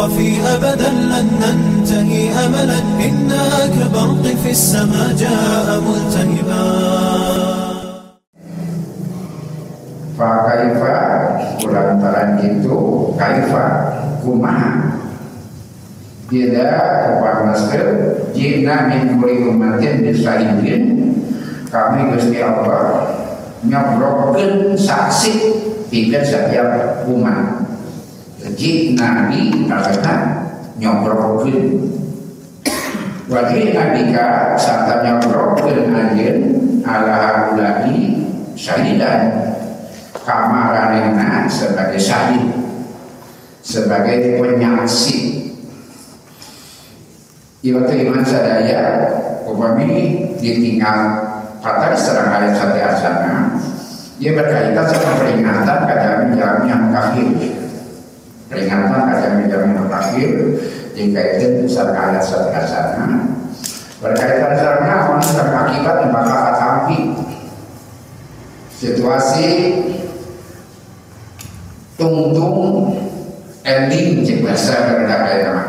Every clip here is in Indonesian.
خرافي أبدا لن ننتهي أملا إنا كبرق في السماء جاء ملتهبا. Fakaifa kulantaran itu kaifa kumaha bila kepanaskeun jina min kulli ummatin bisaidin kami Gusti Allah nyobrokkeun saksi pikeun setiap umat. Jina nabi karena nyobrokkeun wajib nabika sarta nyobrokkeun anjeun ala ulai syahidan kamaranena sebagai syahid, sebagai penyaksi. Iwatu iman sadaya upami ditinggal kata diserang ayat sate asana, ia berkaitan sama peringatan kadang yang kafir, peringatan kadang yang kafir dikaitkan diserang ayat sate asana, berkaitan sama manusia akibat yang bakal atampi situasi tungtung ending cek bahasa berdak kayak nama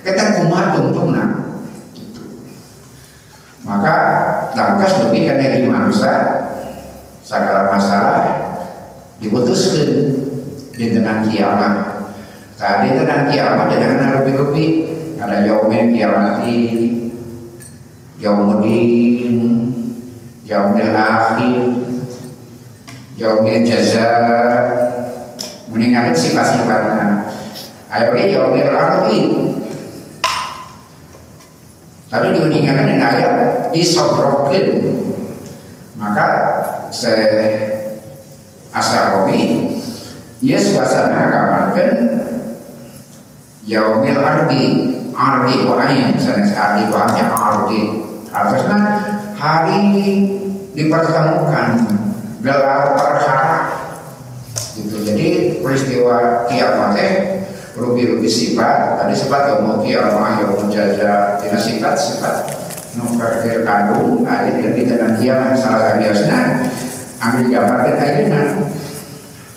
kita kumat tungtung nah maka langkas lebih karena di manusia segala masalah diputuskan di tengah kiamat. Tadi tengah kiamat jangan lebih-lebih ada yaumil kiamati, yaumudin, yaumil akhir, yaumil jaza. Meninggalkan sifat-sifatnya. Ayatnya yaumil akhir. Tapi diuningkan dengan ayat disobrokin. Maka Asy-Syarawi ia suasana kamarkan yaumil ardi wa ayin misalnya ardi wa ayin ardi artinya hari dipertemukan gelar perkara gitu. Jadi peristiwa kiamatnya rubi-rubi sifat tadi sifat yaumul qiyamah yaumul jaza tidak sifat nukar kandung ayat yang di tengah kiamat salah biasanya ambil gambar dan ayatnya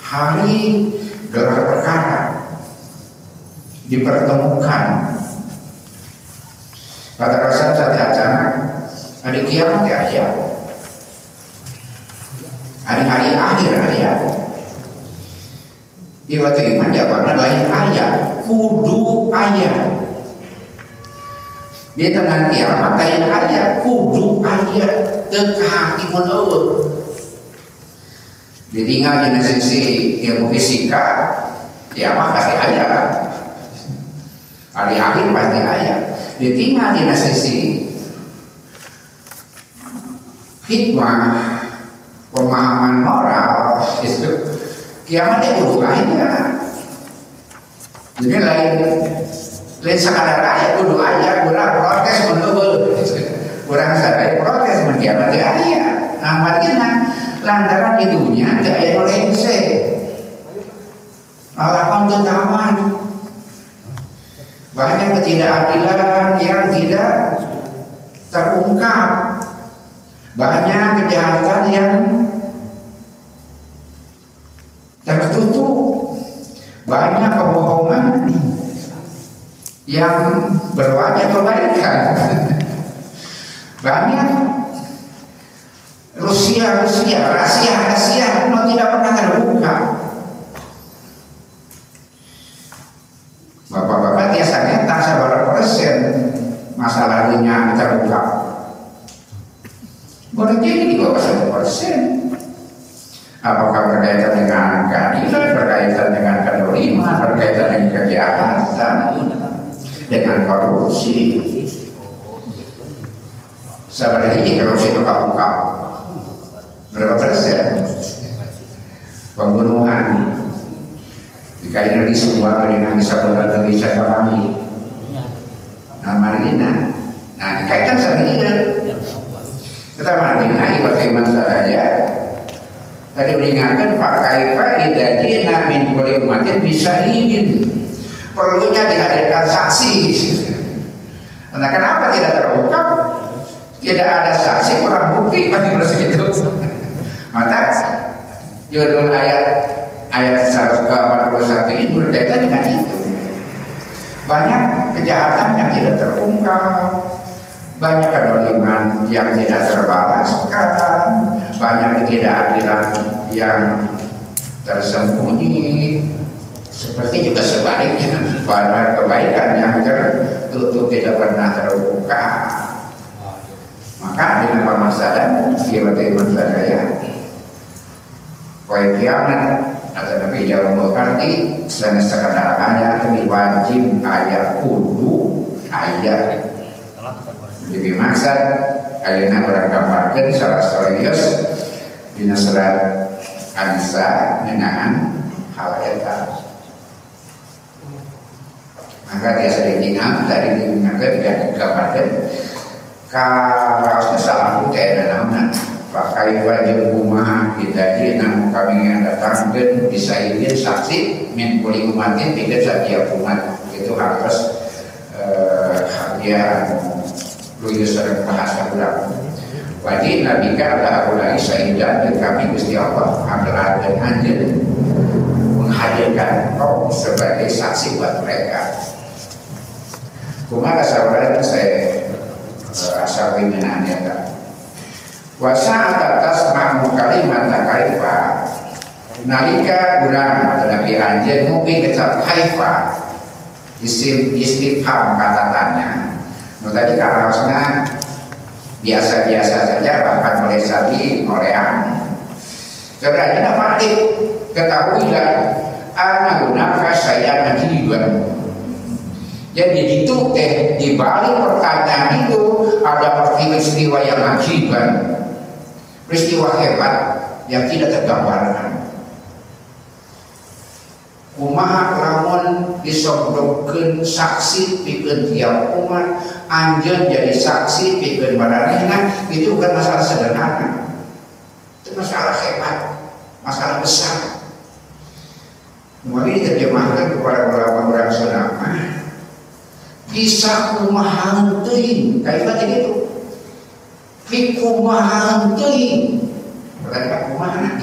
hari gelar perkara dipertemukan pada rasa satu acara hari kiamat ya hari-hari akhir ayat di waktu iman jawabannya lain ayat kudu ayat di tengah kiamat lain ayat kudu ayat kekakimun Allah ditinggal di sisi ilmu fisika kiamat pasti ayat hari akhir pasti ayat ditinggal di sisi hikmah pemahaman moral itu kiamatnya kudu ayat. Jadi lain sekadar ayat kudu ayat, kurang protes menurut, kurang sadar protes menkiamatnya ayat. Nah makanya lantaran itunya tidak ayat oleh se, alapan ketahuan, banyak ketidakadilan yang tidak terungkap, banyak kejahatan yang tertutup, banyak kebohongan yang berwajah kebaikan, banyak rahasia yang tidak pernah terbuka. Bapak-bapak biasanya tak seberapa persen masalahnya terbuka. Boleh jadi di bawah 1%. Apakah berkaitan dengan keadilan, berkaitan dengan kedoliman, berkaitan dengan kejahatan, dengan korupsi. Sebenarnya ini korupsi itu buka berapa persen? Pembunuhan dikaitkan di semua dengan disabilitas dan disabilitas Marina. Nah dikaitkan sama ini. Kita Marina bagaimana saja. Tadi mengingatkan Pak Kaifa idajina min kulli ummatin bisyahidin. Perlunya dihadirkan saksi. Nah, kenapa tidak terungkap? Tidak ada saksi, kurang bukti pasti begitu. Maka judul ayat 141 ini berkaitan dengan itu. banyak kejahatan yang tidak terungkap, banyak kedoliman yang tidak terbalaskan, banyak ketidakadilan yang tersembunyi. Seperti juga sebaliknya, banyak kebaikan yang tertutup tidak pernah terbuka. Maka dengan permasalahan kiamat sadaya, poin kiamat atau Nabi Jawa mengerti dan sekadar ayat wajib ayat kudu ayat lebih maksud kalian orang gambarkan secara serius di surat An-Nisa dengan hal eta. Maka dia sering ingat dari digunakan dan digambarkan kalau salah kaya namanya pakai wajib rumah kita namun kami yang datang dan bisa izin saksi menkuli umatin tidak setiap umat itu harus dia luyu sering bahasa ulang wajib nabi ka ada ulai saidan dan kami Gusti Allah adalah dan anjir menghadirkan kau sebagai saksi buat mereka. Kumara saudara saya asal pimpinannya kan. Wasa atas makmu kalimat kaifa nalika urang atau Nabi anjeun mungkin kecap kaifa istifham kata tanya. Nu tadi karosna biasa-biasa saja bahkan boleh saja ngoreang. Sebenarnya Malik ketahuilah ana gunaka saya najiban. Jadi itu di balik pertanyaan itu ada peristiwa yang ajiban, peristiwa hebat yang tidak tergambarkan. Kumaha lamun disobrokeun saksi pikeun tiap umat, anjeun jadi saksi pikeun maranehna, itu bukan masalah sederhana. Itu masalah hebat, masalah besar. Mari diterjemahkan kepada orang-orang Sunda. Bisa kumaha teuing, kaifa gitu. Kumaha teuing. Berarti kumaha.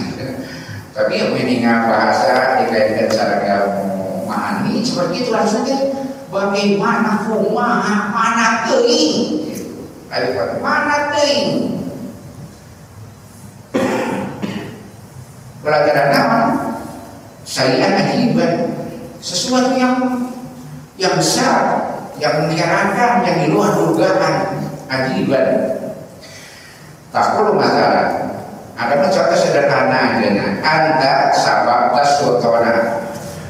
Tapi yang meningat bahasa dikaitkan secara ilmu memahami seperti itu langsung saja. Bagaimana kumaha mana teuing? Kaifa mana teuing? Pelajaran apa? Saya ajiban sesuatu yang besar, yang menyeramkan, yang di luar dugaan, ajiban. Tak perlu masalah. Ada contoh sederhana aja. Anda sabab tasutona,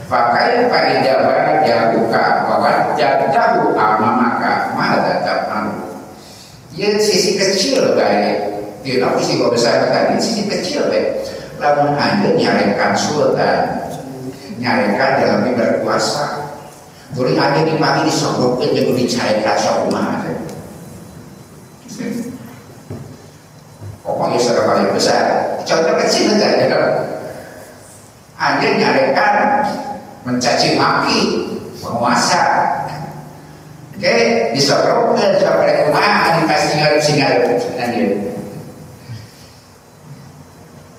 pakai parijabar jabuka, bahwa jadahu amamaka, mana tahu. Ya sisi kecil baik. Tidak sisi besar tadi, sisi kecil baik. Lamun Anda nyarekan sultan, nyarekan dalam berkuasa. Boleh ada di pagi disogokkan jadi dicari rasa rumah. Pokoknya sudah paling besar. Contoh kecil saja kan. Ada nyarekan mencaci maki penguasa. Oke, disogokkan sampai rumah dikasih ngarep.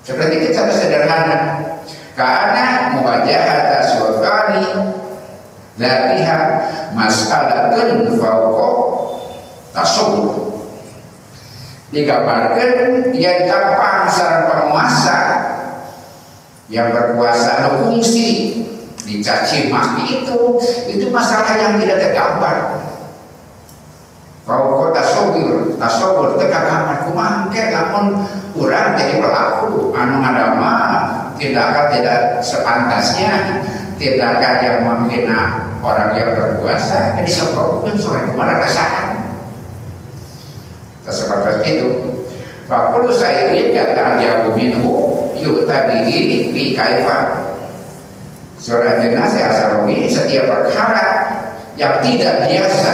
Seperti itu contoh sederhana. Karena muwajahata sultani latihan masalatun fauqa tasawuf digambarkan yang gampang sareng penguasa yang berkuasa fungsi dicaci maki itu masalah yang tidak tergambar. Fauqa tasawuf tergambar kumaha ke lamun urang jadi pelaku anu ngadama tindakan tidak sepantasnya, tindakan yang menghina orang yang berkuasa, jadi sebabkan sore kemana rasakan. Seperti itu. Fakulu saya lihat jauh minhu yuk tadi ini kaifa. Surah jenazah Asarowi setiap perkara yang tidak biasa,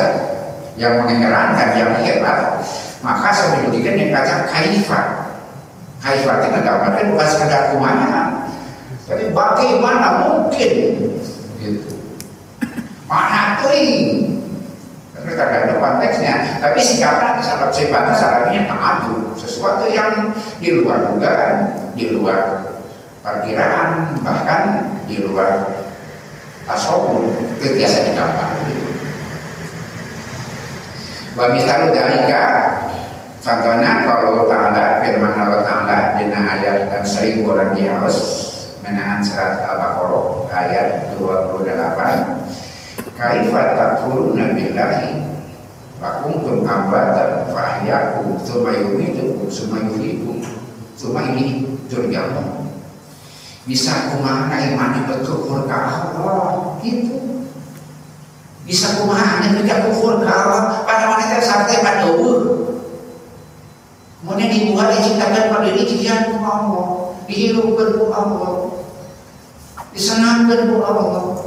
yang mengherankan, yang hebat, maka saya menjadikan yang kata kaifa. Kaifa itu menggambarkan bukan sekedar kumaha, tapi bagaimana mungkin gitu. Mana teuing. Tapi tergantung konteksnya. Tapi sikapnya sifatnya salahnya ta'adu, sesuatu yang di luar dugaan, di luar perkiraan, bahkan di luar tasawuf, itu biasa digambar. Wa misalu dalika contohnya kalau Ta'ala firman Allah Ta'ala dina ayat 1200 menahan surat Al-Baqarah ayat 28 kaifa takfuruna billahi wa kuntum amwatan fa ahyakum tsumma yumitukum tsumma yuhyikum tsumma ilaihi turja'un. Bisa kumaha iman berkufur ka Allah gitu. Bisa kumaha nya kufur ka Allah pada wanita sampai pada kemudian dibuat diciptakan pada diri jian ku Allah, dihirupkan ku Allah, disenangkan ku Allah.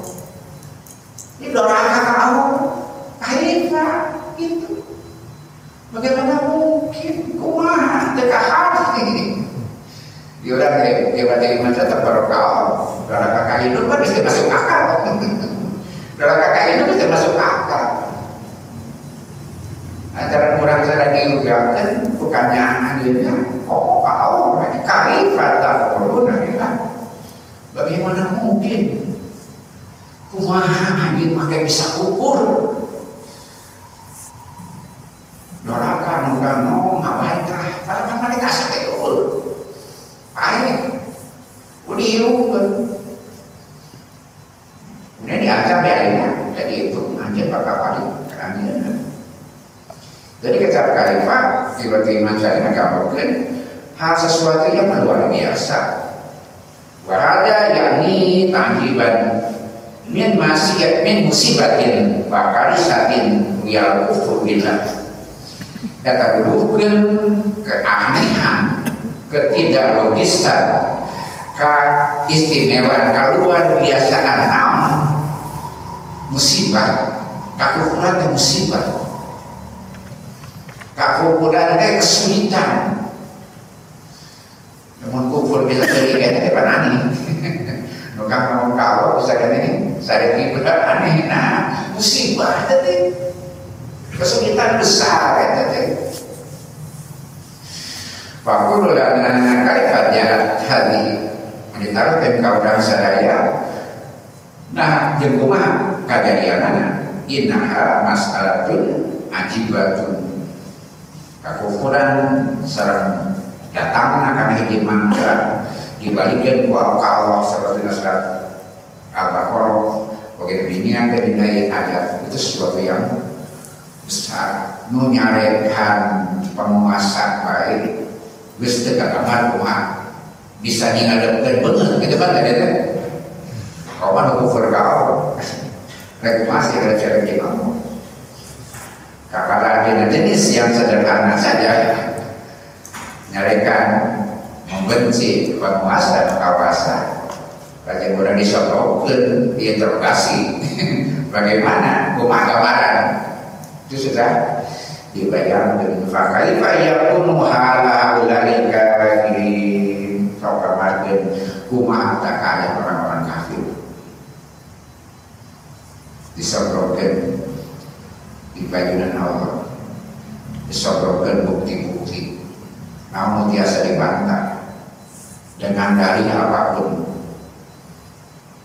Ini doraka ka Allah, kaifa gitu. Bagaimana mungkin kumaha teu ka hati. Dia orang dia baca iman tetap barokah. Doraka ka hidup kan bisa masuk akal. Doraka ka hidup bisa masuk akal. Ajaran orang saya diugakan bukannya adilnya kau karifat corona ya. Bagaimana mungkin kumaha adil pakai bisa ukur doraka nunggu ngapain tah pada mereka sakit ukur air udiukan kemudian diancam ya jadi itu anjir bakal balik ke anjir. Jadi ketika kalifah tiba-tiba saya menggambarkan hal sesuatu yang luar biasa. Wahada yakni tanjiban min masiyat min musibatin wa karisatin wiyal kufur billah. Kata bukan keanehan, ketidaklogisan, keistimewaan, keluar biasaan naon musibah, kekufuran dan musibah. Kakupuran kesulitan. Namun kufur bisa jadi kayak aneh. Nuka mau kalau bisa gini, saya ibadah aneh. Nah, musibah tadi kesulitan besar tadi. Fakul dan kaifatnya hadi ditaruhkan kaudang sadaya. Nah, jengkumah kejadianana innaha mas'alatun ajibatun. Kakufuran sareng datangna kana hiji mangsa dibalikkeun ku Allah seperti surat Al-Baqarah bagaimana binian dan ayat itu sesuatu yang besar nu nyarekan penguasa baik geus teu kagambar kumaha bisa ngadepkeun beungeut kitu kan tadi teh kawan kufur ka Allah rek masih ada cara kieu kapal jenis yang sederhana saja nyarekan membenci penguasa dan kawasan raja muda disodorkan diinterogasi bagaimana kumaha gambaran itu sudah dibayangkan fakaifa yakunu hala ulai kafirin fakamarkeun kumaha takaya orang-orang kafir disodorkan di bajunan Allah disodorkan bukti-bukti namun biasa dibantah dengan dalih apapun.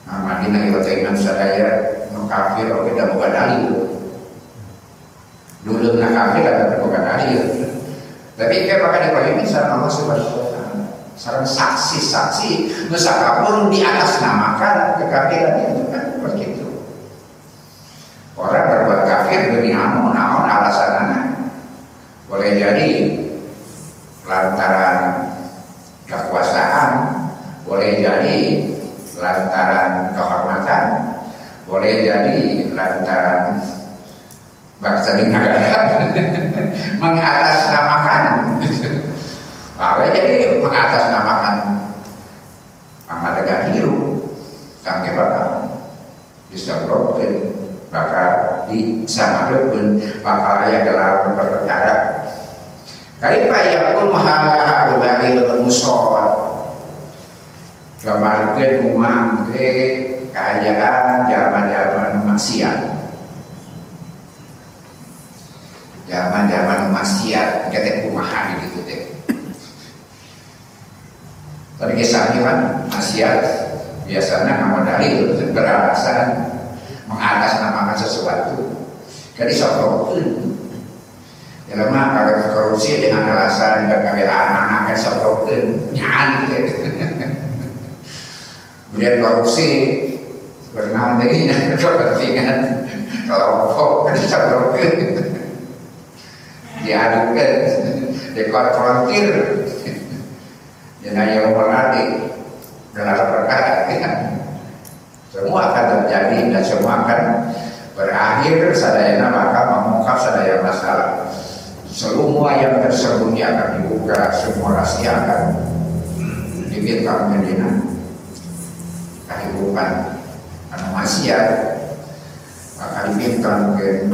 Madinah iwata iman sadaya kafir oke dah bukan dalil dulu nak kafir ada bukan dalil tapi kayak pakai dipahami sama Allah subhanahu wa ta'ala sarang saksi-saksi nusakapun di atas namakan kekafiran itu kan begitu. Orang berbuat kafir demi naon alasannya boleh jadi lantaran kekuasaan, boleh jadi lantaran kehormatan, boleh jadi lantaran bangsa negara mengatasnamakan, boleh jadi mengatasnamakan Ahmad Hiru sampai bakal disebutkan bakal disamakan bakal aya gelar perkara kaifa yakul mahala ulai musawat gambarkeun mangke kaayaan zaman-zaman maksiat zaman-zaman maksiat kete kumaha gitu teh tadi kisahnya kan maksiat biasanya nama dalil beralasan mengatasnamakan sesuatu jadi sokokeun korupsi dengan alasan kekayaan anak seproken nyan kemudian korupsi karena adanya kepentingan kelompok seproken diadukan dikonfrontir dengan yang berarti dalam perkara semua akan terjadi dan semua akan berakhir sadayana maka mengungkap sadaya masalah. Semua yang tersembunyi akan dibuka, semua rahasia akan dibongkar menjadi kehidupan anu maksiat maka dibongkar ke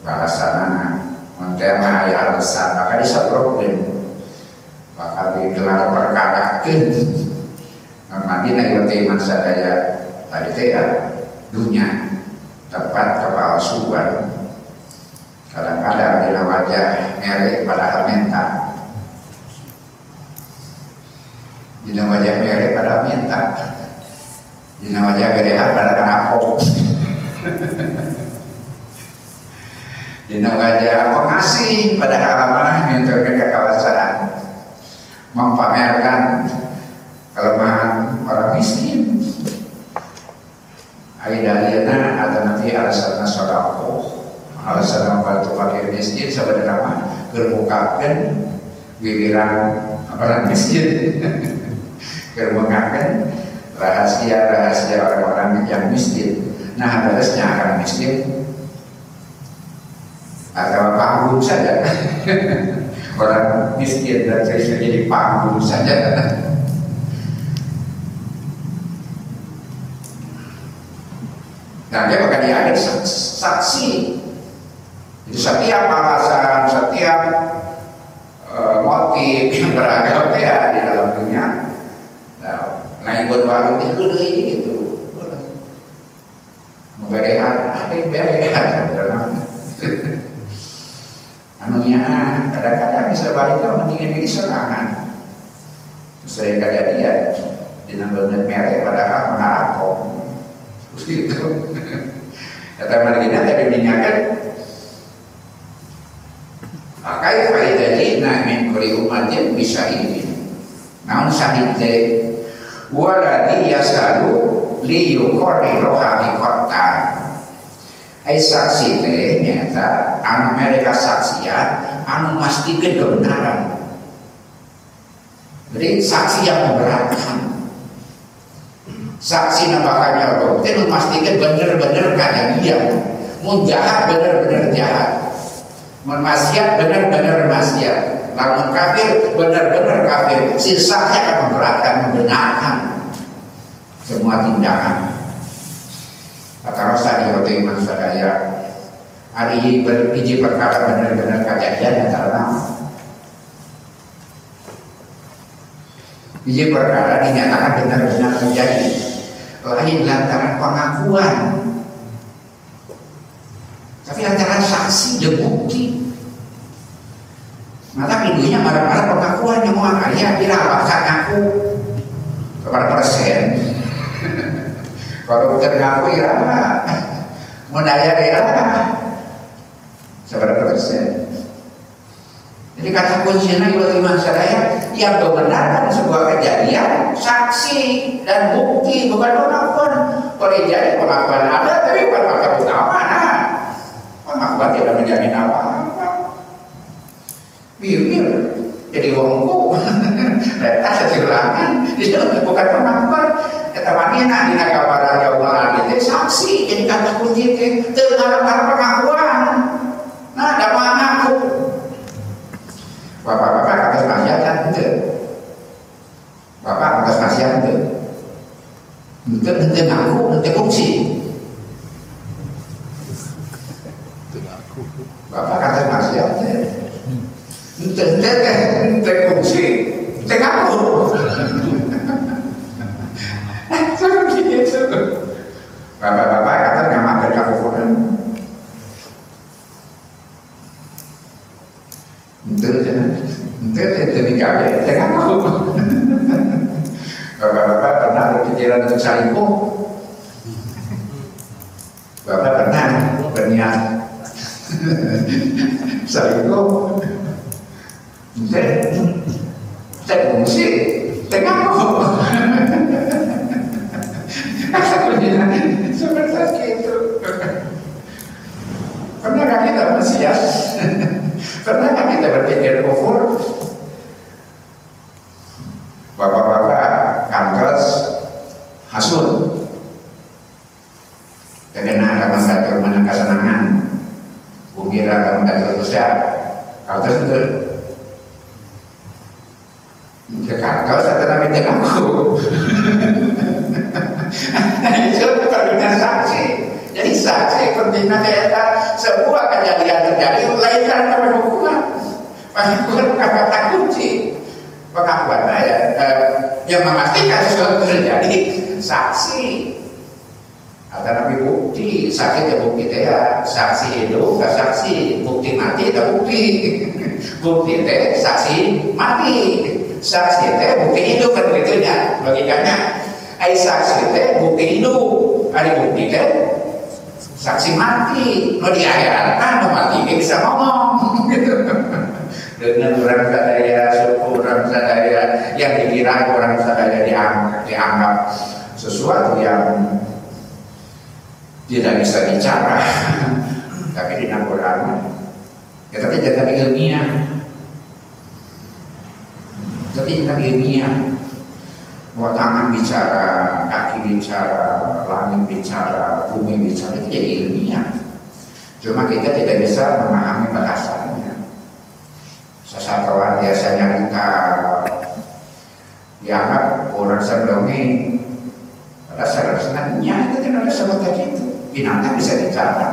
bahasana mentema aya alasan maka disaprokeun maka digelar perkarakeun Madinah ieu teh sadaya tadi teh dunia tempat kepalsuan kadang-kadang dina wajah merek padahal minta dina wajah merek padahal minta dina wajah gedehan padahal rapok dina wajah pengasih padahal amanah nyentuhkeun kekawasan memamerkan kelemahan orang miskin aidaliana atau nanti alasan sodako alasan membantu fakir miskin sebenarnya bermukakan giliran orang miskin bermukakan rahasia-rahasia orang-orang yang miskin. Nah harusnya akan miskin atau panggung saja orang miskin dan saya jadi panggung saja. Nah dia bakal ada saksi. Jadi setiap alasan, setiap motif yang beragam ya di dalam dunia. Nah buat warung itu gitu. Memberehan, apa yang berehan dalam anunya kadang-kadang bisa balik mendingin diri serangan. Sering kejadian di nambah merek padahal menarapok. Gitu. Kata Madinah tadi mengingatkan pakai faidati min kulli ummatin bisa ini. Namun sahih waladi yasalu li yuqri roha kota. Ai saksi teh nyata anu mereka saksian anu mesti kebenaran. Jadi saksi yang memberatkan. Saksi nampakannya Allah itu memastikan benar-benar kejadian mun jahat benar-benar jahat mun maksiat benar-benar maksiat lamun kafir benar-benar kafir sisanya akan memberatkan membenarkan semua tindakan kata rasa di hotel iman sadaya hari beriji perkara benar-benar kejadian antara nama biji perkara dinyatakan benar-benar terjadi lain lantaran pengakuan tapi lantaran saksi dan bukti maka minggunya marah-marah pengakuan yang mau ayah bila bakal ngaku kepada persen kalau bukan ngaku ya mau daya ya seberapa persen. Jadi kata kuncinya itu iman sadaya yang membenarkan sebuah kejadian, saksi dan bukti bukan pengakuan. Boleh jadi pengakuan ada tapi bukan fakta utama. Nah, pengakuan tidak menjamin apa-apa. Bibir jadi wongku, data sesilangan itu bukan pengakuan. Kata Madinah di kabar jauh itu saksi. Jadi kata kunci itu terlarang pengakuan. Nah, ada mengaku. Bapak-bapak atas maksiat itu, bapak atas maksiat itu, ngaku, itu fungsi. Bapak atas maksiat itu, itu fungsi, itu ngaku. Seperti itu. Bapak-bapak kata nyaman dari kabupaten. Itu dikawin, jangan aku. Bapak-bapak pernah berpikiran untuk selingkuh. Bapak pernah berniat selingkuh. Saya fungsi, tengah kok. Seperti itu. Pernahkah kita antusias? Pernahkah kita berpikir kufur? Bapak-bapak kantos hasul terkena akan mengatur mana kesenangan bukira akan mengatur besar kantos itu kantos atau tapi tengahku itu perlunya saksi. Jadi saksi pentingnya ternyata sebuah kejadian terjadi lain karena hukuman kata kunci pengakuan yang memastikan sesuatu terjadi saksi atau nabi bukti saksi itu bukti ya saksi hidup gak saksi bukti mati itu bukti bukti itu saksi mati saksi itu bukti hidup kan begitunya logikanya saksi itu bukti hidup ada bukti itu saksi mati mau di akhirat kan mati dia bisa ngomong dengan orang sadaya suku orang sadaya yang dikira orang sadaya dianggap sesuatu yang tidak bisa bicara tapi di Al-Quran ya tapi jangan ilmiah tapi jangan ilmiah bahwa tangan bicara, kaki bicara, langit bicara, bumi bicara itu jadi ilmiah cuma kita tidak bisa memahami bahasanya. Sasaran biasanya kita dianggap orang sebelumnya pada sebenarnya itu tidak ada seperti itu binatang bisa bicara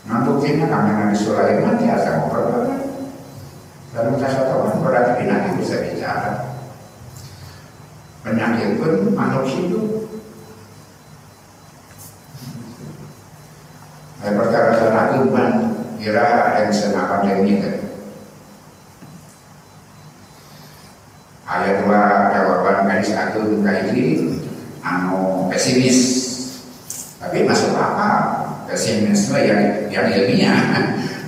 nah buktinya kami Nabi Sulaiman biasa ngobrol dalam sasaran berarti binatang bisa bicara penyakit pun makhluk hidup perkara senakuman kira ada yang senakan yang ini ayat 2 jawaban garis atur kaiji anu pesimis tapi masuk akal pesimisme yang ilmiah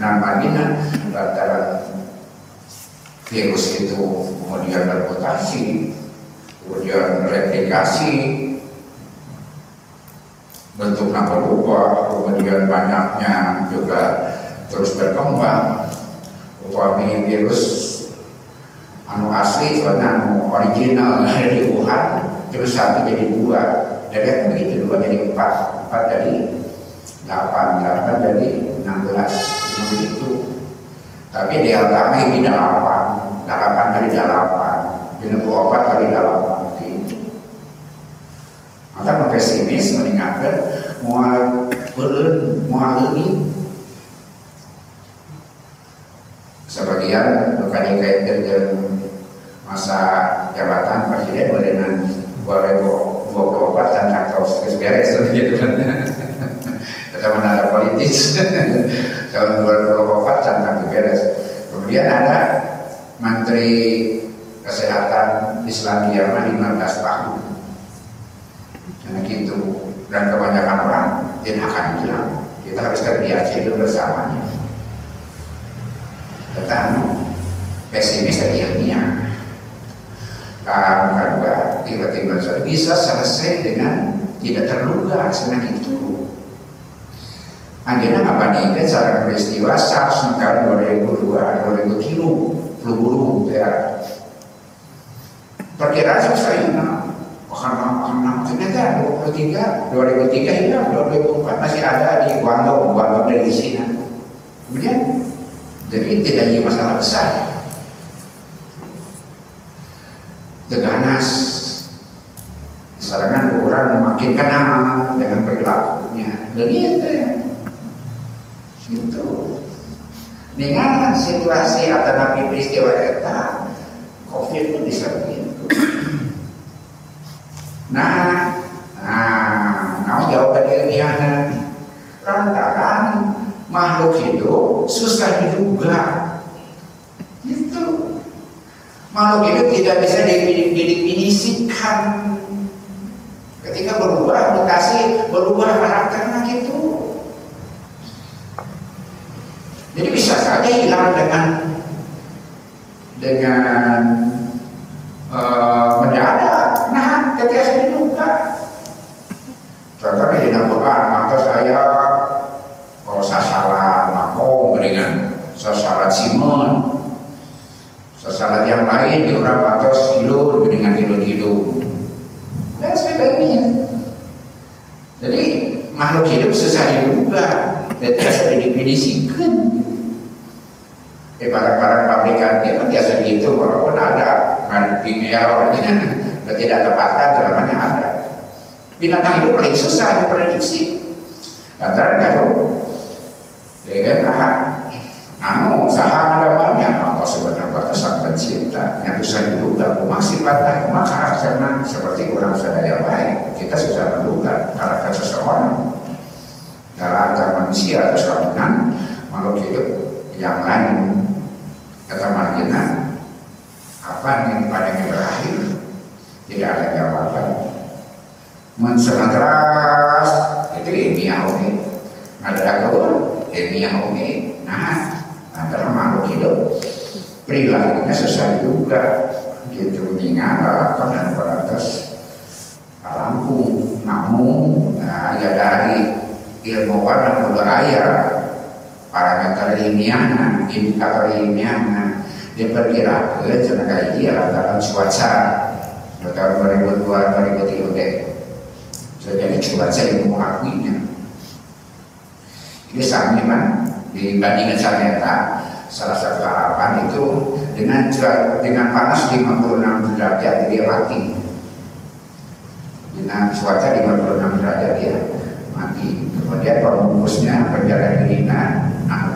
nampaknya lantaran virus itu kemudian bermutasi kemudian replikasi bentuknya berubah kemudian banyaknya juga terus berkembang upami virus anu asli soalnya anu original dari Wuhan terus satu jadi dua dari begitu dua jadi empat jadi 8 jadi 16 begitu tapi delta ini 8 kali 8 24 kali 8 gitu maka pesimis meninggalkan mual ini sebagian bukan dikaitkan dengan masa jabatan presiden boleh 2024 dan atau beres gitu kan kita menara politis tahun 2024 dan beres kemudian ada Menteri Kesehatan Islandia 15 tahun karena gitu dan kebanyakan orang tidak akan bilang kita harus terbiasa hidup bersamanya tetapi pesimis dari ilmiah karena tiba-tiba bisa selesai dengan tidak terluka senang itu akhirnya ngebandingkan secara peristiwa SARS negara 2002 2000 kilo flu burung ya perkiraan selesai karena ternyata 2003 hingga 2004 masih ada di Guangdong dari China kemudian jadi tidak ada masalah besar ganas serangan orang makin kenal dengan perilakunya begitu ya itu dengan situasi atau nabi peristiwa kita COVID itu bisa begitu nah jawaban ilmiahnya lantaran makhluk hidup susah diduga itu makhluk hidup tidak bisa didefinisikan ketika berubah mutasi berubah karakternya gitu jadi bisa saja hilang dengan Simon. Sesalat yang lain di orang patos hidup dengan hidup. Dan sebagainya. Jadi makhluk hidup susah juga, tidak bisa didefinisikan. Para pabrikan dia kan biasa gitu, walaupun ada di errornya tidak tepatkan dalamnya ada. Binatang hidup paling susah diprediksi. Antara kalau dengan usaha dalamnya Allah sebenarnya batasan pencipta yang bisa diduga masih patah maka karena seperti orang sadaya baik kita susah menduga karakter seseorang karakter manusia atau sambungan makhluk hidup yang lain kata margina apa yang pada berakhir tidak ada jawaban mensematras itu ilmiah oke ada gaul ilmiah oke nah antara makhluk hidup perilakunya susah juga gitu meninggal dan beratas lampu namun ya dari ilmuwan yang beraya parameter ilmiahnya indikator ilmiahnya diperkirakan tenaga dia lantaran cuaca tahun 2002-2003 jadi cuaca yang mengakuinya ini sama memang dibandingkan ternyata salah satu harapan itu dengan panas 56 derajat dia mati dengan cuaca 56 derajat dia mati kemudian pembungkusnya perjalanan dirinya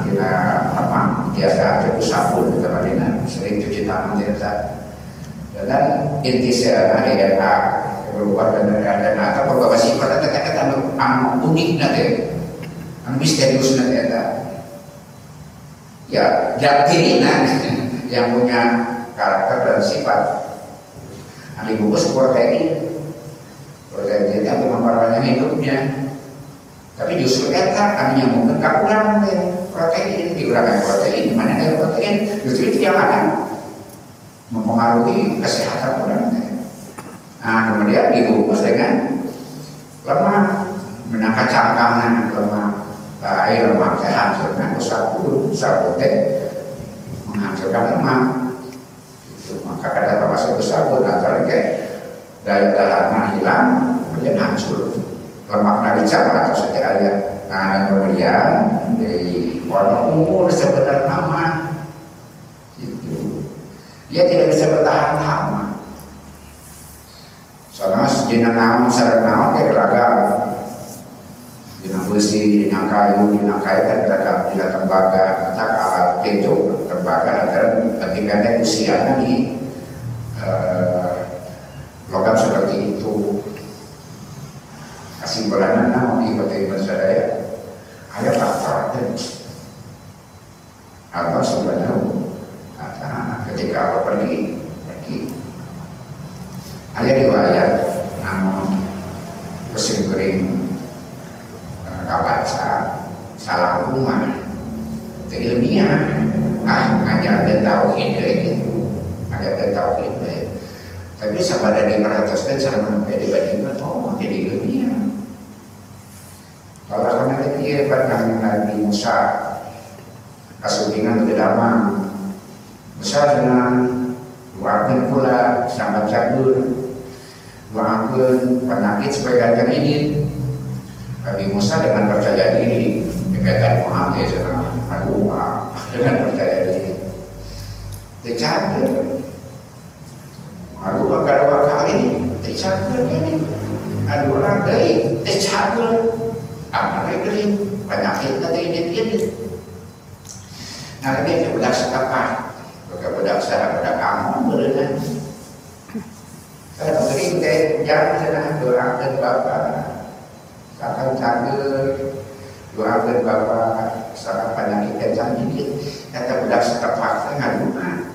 kira apa biasa cukup sabun kemudian sering cuci tangan biasa dan intisari DNA keluar dan atau beberapa sifat kata-kata unik nanti misterius nanti ada ya jaktirina yang punya karakter dan sifat dibungkus protein itu memperbanyak hidupnya tapi justru kami yang mungkin kurang protein diurangkan protein mana ada protein justru itu yang akan mempengaruhi kesehatan orang nah kemudian dibungkus dengan lemak menangkap cangkangnya lemak air lemak saya hancurkan sabun menghancurkan lemak itu maka kada termasuk sabun antara daya tahannya hilang kemudian hancur lemaknya dicabut atau sejarahnya nah kemudian dari warna umur sebenarnya nama itu dia tidak bisa bertahan lama soalnya jenis nama sarang nama kayak ragam jenis besi, jenis kayu kan tidak tembaga tak alat itu tembaga dan ketika usianya di logam seperti itu kesimpulannya namun di kota sadaya ada faktor apa sebenarnya ketika aku pergi ada riwayat namun musim kering kabaca salah rumah jadi ilmiah ngajar dan tauhid gitu ngajar dan tauhid tapi sama dari perhatian sama dibandingkan jadi ilmiah kalau karena dia pernah Nabi Musa kasutingan kedamang Musa dengan doakan pula sambat cabur doakan penyakit supaya ganjar ini Nabi Musa dengan percaya diri dikatakan Muhammad dengan percaya diri dicampur aku beberapa kali dicampur ini ada orang dari dicampur apa lagi penyakit nanti ini nah dia budak setapa budak kamu berenang saya sering jangan senang doakan bapak akan cager doakan bapak sangat penyakit dan dikit kata budak setapa ngaduan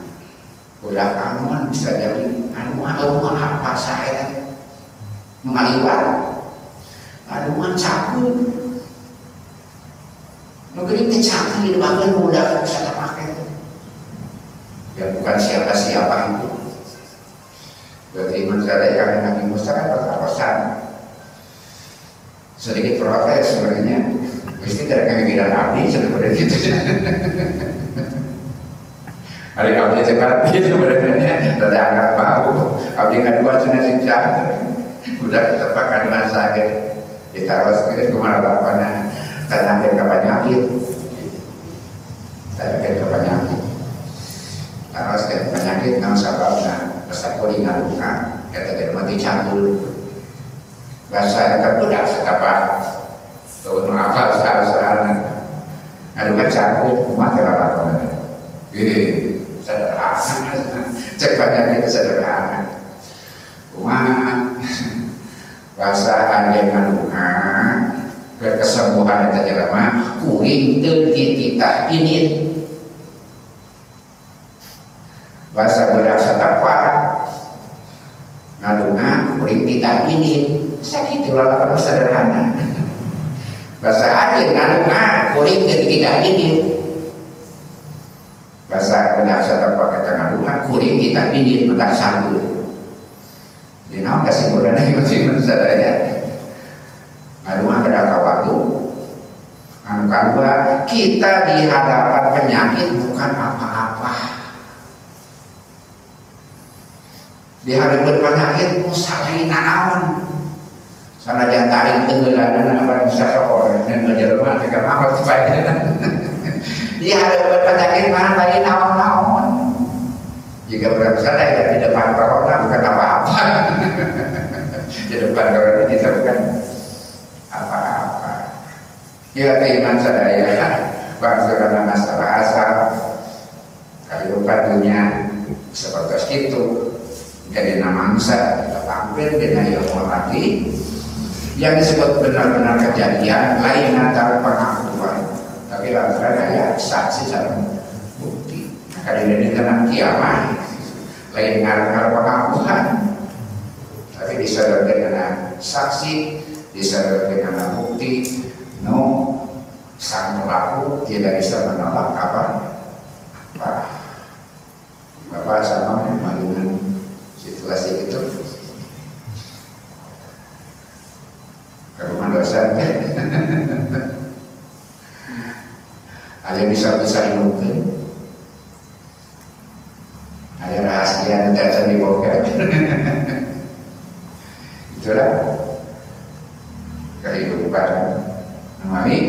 budak kamu bisa jadi aduan apa saya mengaliwat aduan cabut mungkin ini cabut di bagian budak saya pakai ya bukan siapa-siapa itu berarti menurut saya yang Nabi Musa kan berkata sedikit protes sebenarnya mesti tidak kami bilang abdi sebenarnya gitu Hari abdi cepat itu sebenarnya dari angkat bau. Abdi kedua sudah sincang. Udah ketepak kandungan sakit. Ditaruh sekali kemana bapaknya. Tanya ke penyakit. Tanya ke penyakit. Taruh ke penyakit nang sababnya besar kuning luka. Kata dia mati cangkul. Bahasa kata budak setapak. Tuh apa sekarang. Aduh kan cangkul rumah terlalu apa. Sederhana, cek penyakit sederhana. Umat bahasa anjengan luka kesembuhan itu jelema kuring teu dititah ini. Bahasa budak satapa ngaduna kuring titah ini sakit ulah sederhana. Bahasa anjengan luka kuring teu dititah ini. Bahasa penjasa tanpa ketengahan kuring kita ini mentak sanggup. Di naon kesimpulannya masih sadaya. Aduh ada waktu. Anu kedua, kita di hadapan penyakit bukan apa-apa. Di hadapan penyakit musalahin naon. Sanajan tarik tenggelan apa bisa orang dan menjelma dengan apa supaya dia ada penyakit mana lagi naon-naon. Jika berasa ya di depan corona bukan apa-apa. Di depan corona kita bukan apa-apa. Ya keiman sadaya bangsa karena masalah asal kehidupan dunia seperti itu. Jadi namangsa kita tampil dengan yang lagi yang disebut benar-benar kejadian lain antara pengakuan. Tapi lantaran ada saksi dalam bukti. Maka di dalam kiamat lain ngarang pengakuan, tapi disadar dengan saksi, disadar dengan bukti. No, sang pelaku tidak bisa menolak apa. Bapak sama dengan situasi itu ke rumah dosen. Ada bisa mungkin ada rahasia yang tidak dibongkar. Itulah kehidupan namanya.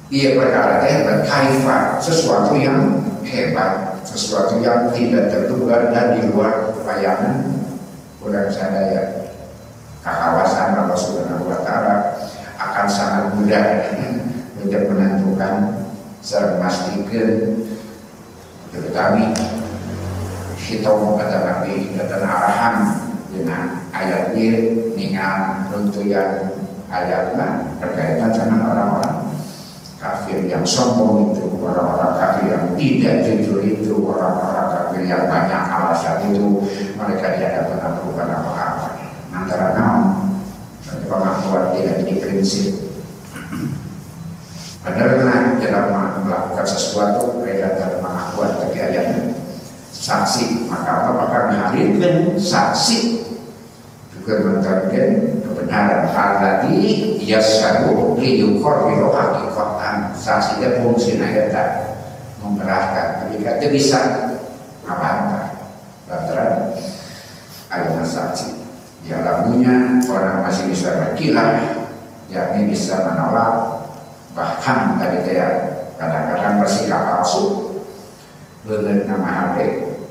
Ia perkara berkaifat sesuatu yang hebat, sesuatu yang tidak terduga dan di luar bayangan orang sadaya. Kawasan Allah Subhanahu wa Ta'ala akan sangat mudah untuk menentukan serta memastikan terutama kita kata Nabi kata arahan dengan ayatnya dengan runtuyan ayatnya berkaitan dengan orang-orang kafir yang sombong itu, orang-orang kafir yang tidak jujur itu, orang-orang kafir yang banyak alasan itu, mereka tidak pernah berubah apa-apa. Antara naon pengakuan tidak jadi prinsip. Padahal dalam melakukan sesuatu beda dalam pengakuan bagi ayatnya saksi, maka menghadirkan saksi juga menerangkan kebenaran hal tadi yasabu liyuqarriru haqiqatan. Saksi dia fungsi ayat memperhatikan tapi kata bisa apa lantaran ayat saksi yang lagunya orang masih bisa berkilah yakni bisa menolak. Bahkan tadi saya kadang-kadang bersikap palsu dengan nama HP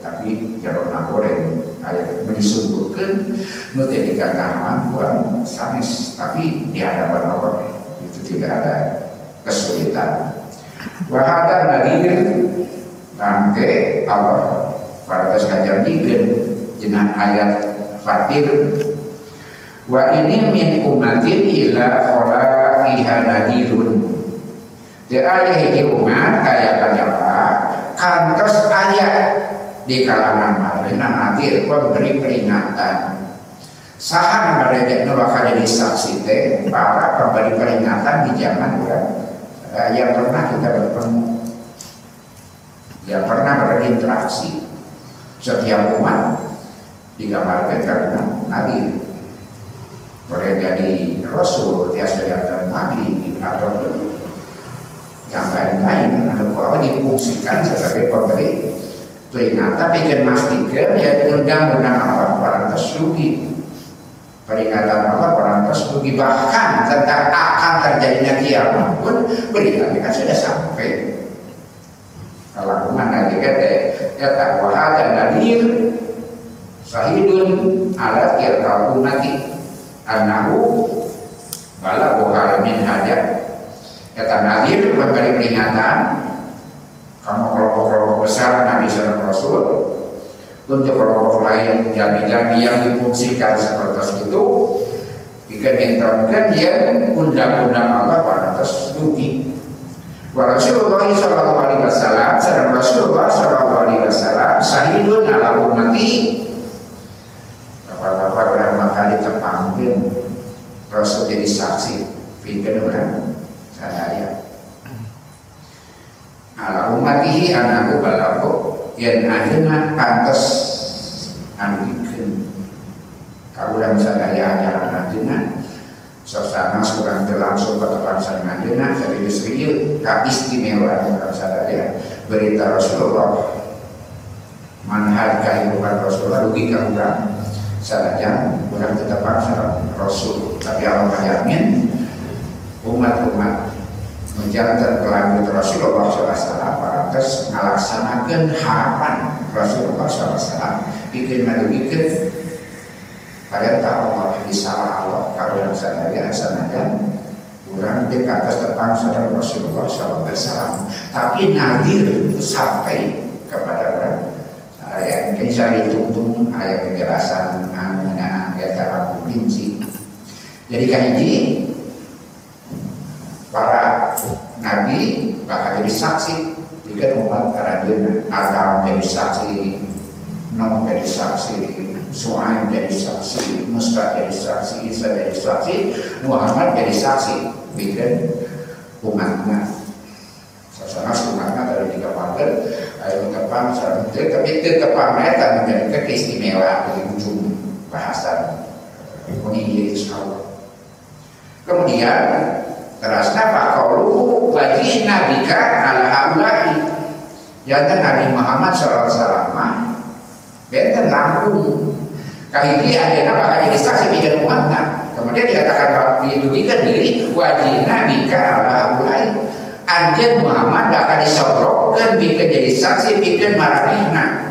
tapi jarang goreng ayat disebutkan nanti dikatakan bukan sanis tapi di hadapan Allah itu tidak ada kesulitan. Wahada nadir bangke Allah pada sekalian digen dengan ayat Fatir wa ini min umatin ila khalaqiha nadirun. Di ayat hiji umat kaya kajapa kantos ayat di kalangan mereka nadir memberi peringatan. Sahan mereka bakal jadi saksi teh para pemberi peringatan di zaman yang pernah kita bertemu, yang pernah berinteraksi. Setiap umat digambarkan karena nabi. Boleh jadi rasul, tiasa yang nabi atau yang lain-lain. Kalau di difungsikan sebagai pemberi peringatan bikin mastikan ya undang-undang Allah parantos rugi, peringatan Allah parantos rugi, bahkan tentang akan terjadinya kiamat pun beritanya kan sudah sampai. Kalau mana juga ya takwa dan nadir sahidun ala irkau nanti anahu bala buhalamin hajat kata nadir memberi peringatan. Kamu kelompok-kelompok besar Nabi Sallallahu Rasul untuk kelompok lain jami-jami yang difungsikan seperti itu dikemintakan yang undang-undang Allah pada atas rugi. Wa Rasulullah Sallallahu Alaihi Wasallam sedang Rasulullah Sallallahu Alaihi Wasallam sahidun ala ummati. Bapak-bapak berapa kali terpanggil Rasul jadi saksi pikir orang saya ala umatihi anaku balaku yang akhirnya pantas andikan kaulah misalnya ajaran akhirnya sosana surang terlangsung ketepan sana akhirnya serius istimewa orang sadaya berita Rasulullah manhaj kehidupan Rasulullah rugi kaulah sadaya orang ketepan sana Rasul tapi Allah menjamin umat-umat menjalankan kelanjut Rasulullah SAW parantos melaksanakan harapan Rasulullah SAW bikin bikin pada tahu Allah disalah Allah kalau yang sadaya sanajan kurang di atas tentang saudara Rasulullah SAW tapi nadir itu sampai kepada orang yang bisa dituntun ayat kejelasan mengenai ayat Abu Binci. Jadi kan ini para nabi bakal jadi saksi jika umat karantina Adam jadi saksi, Nuh jadi saksi, Su'aib jadi saksi, Musa jadi saksi, Isa jadi saksi, Muhammad jadi saksi bikin umatnya. Sasana umatnya dari 3 pagar, ayo tepang tapi tepang mereka menjadi keistimewaan di ujung bahasan ini insyaallah. Kemudian terasna faqaulu bagi nabika ala haula'i jantan Nabi Muhammad SAW benten langsung kahiji ayeuna bakal jadi saksi bikin umatna. Kemudian dikatakan didugikan diri wajib nabika ala haula'i anjeun Muhammad bakal disobrokkeun bikin jadi saksi bikin maranehna.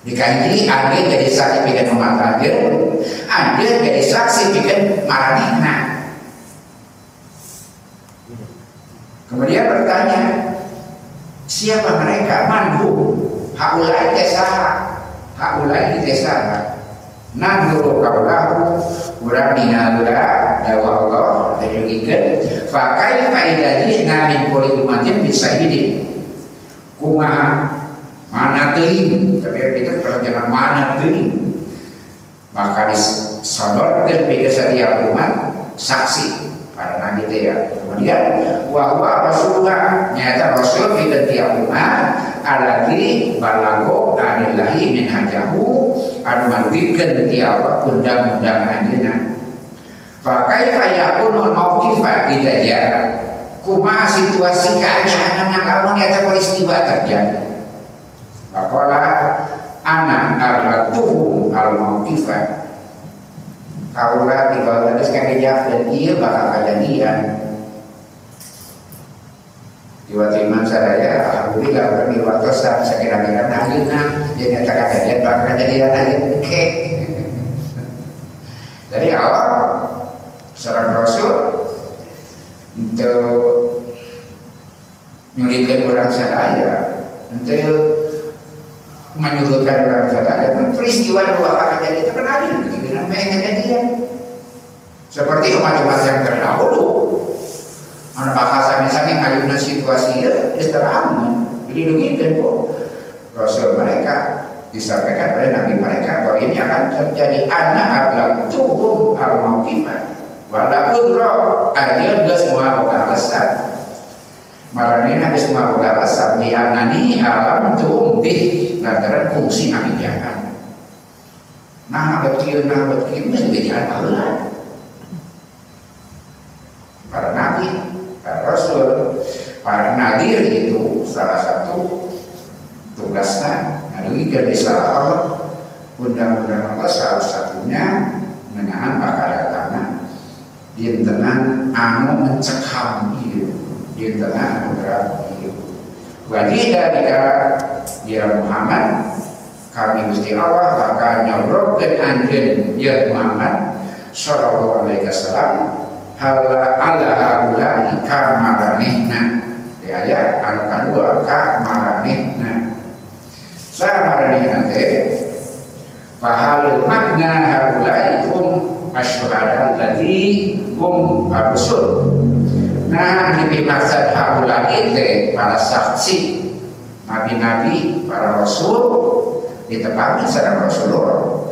Dikahiji anjeun jadi saksi bikin umat anjeun jadi saksi bikin maranehna. Kemudian bertanya, siapa mereka? Manhu? Haulai tesara. Haulai tesara. Nadhuru kaulahu urang dinadura dawa Allah dayugikan. Fakai faidadi namin kulli umatin bisahidin. Kumaha mana teuing? Tapi kita terjemah mana teuing? Maka disodorkeun pikeun setiap umat saksi. Para nabi itu ya. Kemudian wahwa Rasulullah nyata Rasul kita tiap umat alagi balago anillahi min hajahu anu mangdikeun tiap undang-undang anjeunna. Fa kaifa yakunu mauqifa idza kumaha situasi keadaan lamun eta peristiwa terjadi. Faqala ana aratuhu al-mauqifa kaulah di bawah atas kejadian dan ia bakal kejadian. Diwatiman sadaya alhamdulillah berani waktu saya kira-kira nahina jadi kata kejadian bakal kejadian lagi. Oke. Dari awal seorang Rasul untuk nyulitkan orang sadaya untuk menyuruhkan orang sadaya peristiwa dua kali kejadian itu pernah ada kejadian seperti umat-umat yang terdahulu mana bahasa misalnya ngayuna situasi ya istirahat jadi demikian kok Rasul mereka disampaikan oleh Nabi mereka bahwa ini akan terjadi anak ablak tuhum al-mauqifah wala udra ada semua boga alasan marane semua boga alasan dianani alam tuhum bih lantaran fungsi Nabi jangan nah betul mesti jangan Allah para nabi para rasul para nadir itu salah satu tugasnya ngadugi ke salah Allah. Undang-undang Allah salah satunya menahan bakal tanah dintenan anu mencekam hidup, dintenan anu berat hidup. Wadi dari ya Muhammad kami Gusti Allah bakal nyorokkeun anjeun ya Muhammad sallallahu alaihi wasallam ala haula kamaranehna ya ayat anu kadua kamaranehna samaranehna teh fahal makna haula asyhadu allati hum ar-rusul. Nah, ini maksud haula itu para saksi nabi-nabi, para rasul ditepati secara Rasulullah.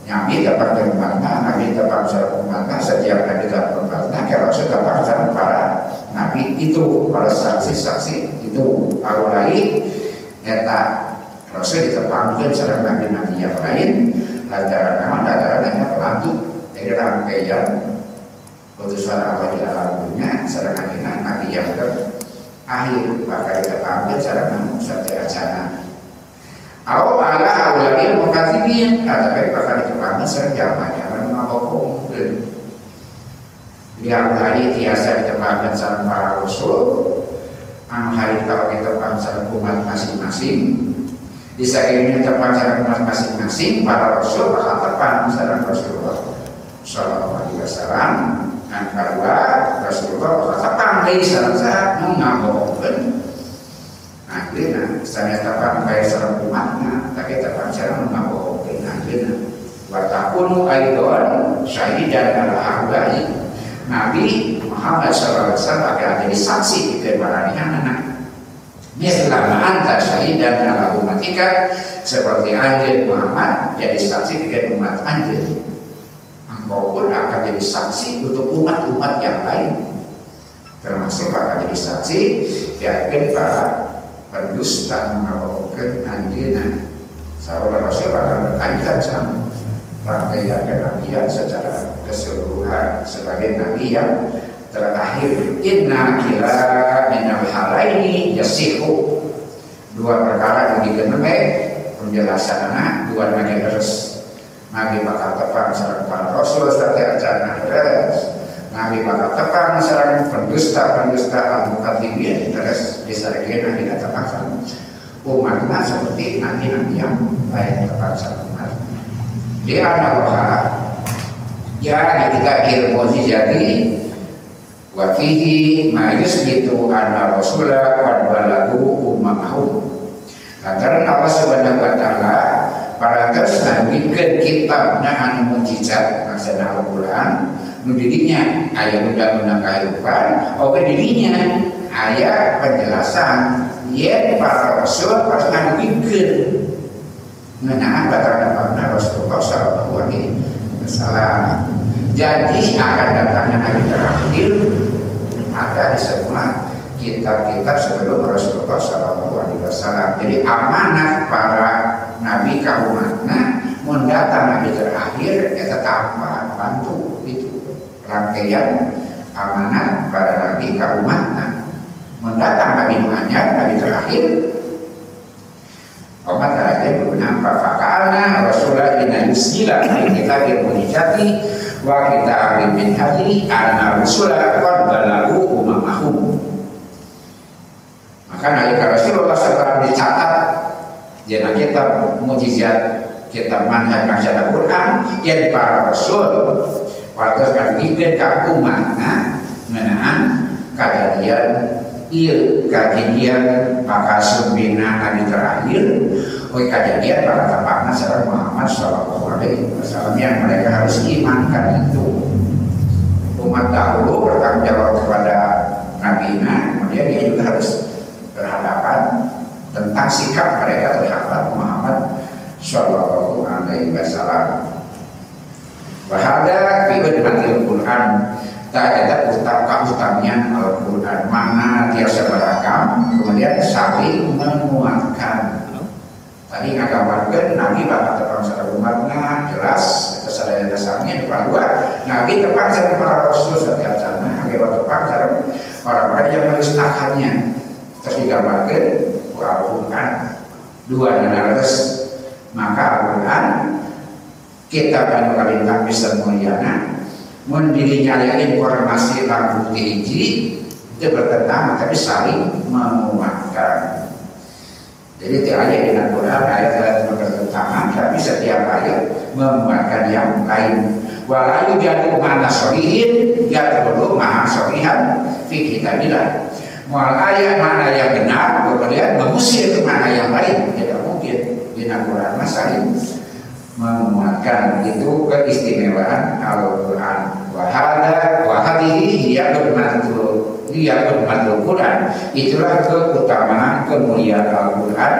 Nabi dapat bermakna, nabi dapat secara bermakna, setiap nabi dapat bermakna, kalau sudah dapat para nabi itu, para saksi-saksi itu haulai eta rasul ditepati secara nabi-nabi yang lain. Lantaran pelantu dari rangkaian utusan Allah di alam dunia secara nabi yang terakhir bakal diambil secara setiap acana. Awal ala awalnya mukatibin tapi bakal diambil secara jamannya mengabok dia hari tiasa ditempatkan secara para rasul hari kalau ditempatkan secara umat masing-masing. Di saking tempat cara umat masing-masing para rasul bakal tepat misalnya Rasulullah sallallahu alaihi wasallam dan kedua Rasulullah bakal tepat dari saat mengabokan. Nah, kita misalnya tepat baik secara umatnya, tapi tepat cara mengabokan. Nah, kita watakunu aidon syahidan ala haulai. Nabi Muhammad sallallahu alaihi wasallam akan jadi saksi kepada anak-anak. Selama anta syahid dan ala umatika seperti anjir Muhammad jadi saksi kepada umat anjir, engkau pun akan jadi saksi untuk umat-umat yang lain, termasuk akan jadi saksi yakin para pendusta mengabarkan anjirna. Sahabat Rasul akan berkaitan sama rangkaian kenabian secara keseluruhan sebagai nabi yang terakhir. Inna kila minal halaini yasihu, dua perkara yang dikenal penjelasannya dua nabi terus nabi bakal tepang sareng para rasul setiap acara terus nabi bakal tepang sareng pendusta al-mukadzibin terus disarengkeun nabi tepang sareng umatna seperti nabi-nabi yang lain tepang sareng umat. Di Allah ya ketika ilmu jadi wa fihi ma yusbitu anna rasula qad balagu ummahum. Lantaran Allah Subhanahu wa taala parantos nambikeun kitabna anu mukjizat maksudna Al-Qur'an nu didinya aya undang-undang kahirupan, oge didinya aya penjelasan yen para rasul pas nambikeun ngeunaan batalna Rasulullah sallallahu alaihi wasallam. Jadi akan datangnya hari terakhir ada di semua kitab-kitab sebelum Rasulullah Sallallahu Alaihi Wasallam. Jadi amanat para nabi kaumatna mendatang nabi terakhir ya tetap bantu itu rangkaian amanat para nabi kaumatna mendatang nabi hanya nabi terakhir. Omat terakhir berguna fakalna Rasulullah inna yusila kita bermunijati wa kita min hadiri anna Rasulullah qad balagu ummahum. Maka nalika Rasulullah setelah dicatat jenah kitab mukjizat kitab manhaj masyarakat Quran yang para rasul waktu kan diberi ka umatna menahan kejadian maka sumbina nabi terakhir kejadian para tapakna sareng Muhammad sallallahu alaihi wasallam yang mereka harus imankan itu. Umat dahulu bertanggung jawab kepada nabinya, kemudian dia juga harus berhadapan tentang sikap mereka terhadap Muhammad sallallahu alaihi wasallam. Wahada fi khidmatil Quran tak ada utamian Al-Quran mana tiasa beragam kemudian saling menguatkan. Tadi ngagamarkan Nabi bakal tepang secara umatnya jelas kesalahan dasarnya depan dua Nabi tepang secara para rasul setiap sana Nabi tepang secara orang-orang yang menistahkannya terus digambarkan Al-Quran dua nanares. Maka Al-Quran kita kan kalintang bisa mulyana mun dirinya informasi lampu tinggi itu bertentangan tapi saling menguatkan. Jadi tiap ayat di Al-Quran ayat bertentangan tapi setiap ayat menguatkan yang lain. Walayu jadu mana solihin ya perlu maha solihan fi kitabillah. Mual ayat mana yang benar kemudian mengusir ke mana yang lain tidak mungkin. Di Al-Quran saling menguatkan. Itu keistimewaan Al-Quran. Wahadihi dia bermantul Quran. Itulah keutamaan kemuliaan Al-Quran.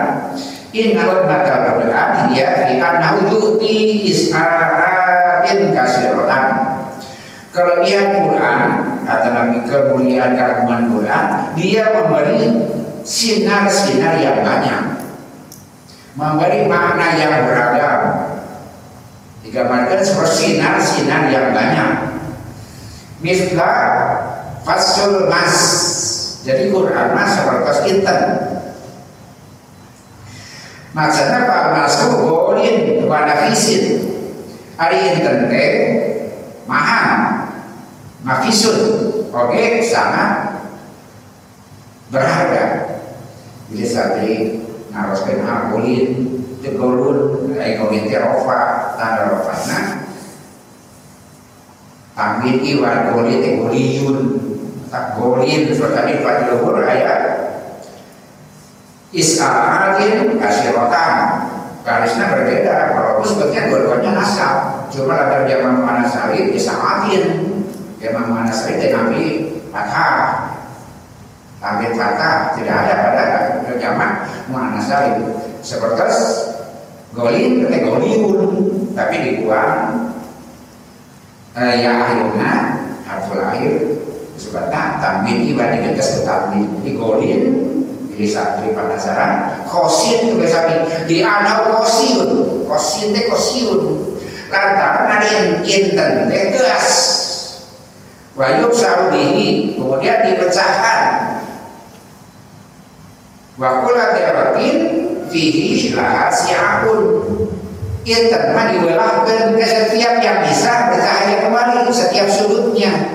Innahu mata Al-Quran dia dianahu yu'ti is'a'atin kasirotan. Kelebihan Quran atau lagi kemuliaan keagungan Quran, dia memberi sinar-sinar yang banyak, memberi makna yang beragam. Digambarkan seperti sinar-sinar yang banyak. Mislah fasul mas. Jadi Quran mas seperti inten. Maksudnya Pak Masuk bolin kepada visit. Hari inten mahal, mafisun, oke, sangat berharga. Jadi sampai naroskan bolin, tegolun, golin terofa, tanda rofana. Ambil iwan golin, tegoliyun, tak golin seperti pada luhur ayat. Is'a'atin kasirotan. Garisnya berbeda. Kalau sebetulnya dua-duanya nasab. Cuma latar zaman mana sari Is'a'atin. Zaman mana sari nabi fathah. Ambil fathah tidak ada pada zaman mana sari. Seperti golin goliyun, tapi dibuang ya akhirnya harful akhir sebetulnya tambil ibadah digegas ke tambil di golin. Jadi santri penasaran, kosin itu biasanya di anau kosin teh kosin. Lantaran ada yang inten teh gas. Wayuk saudihi kemudian dipecahkan. Wakula terakin fihi lahat siapun. Inten mah diwelahkan ke setiap yang bisa bercahaya kembali setiap sudutnya.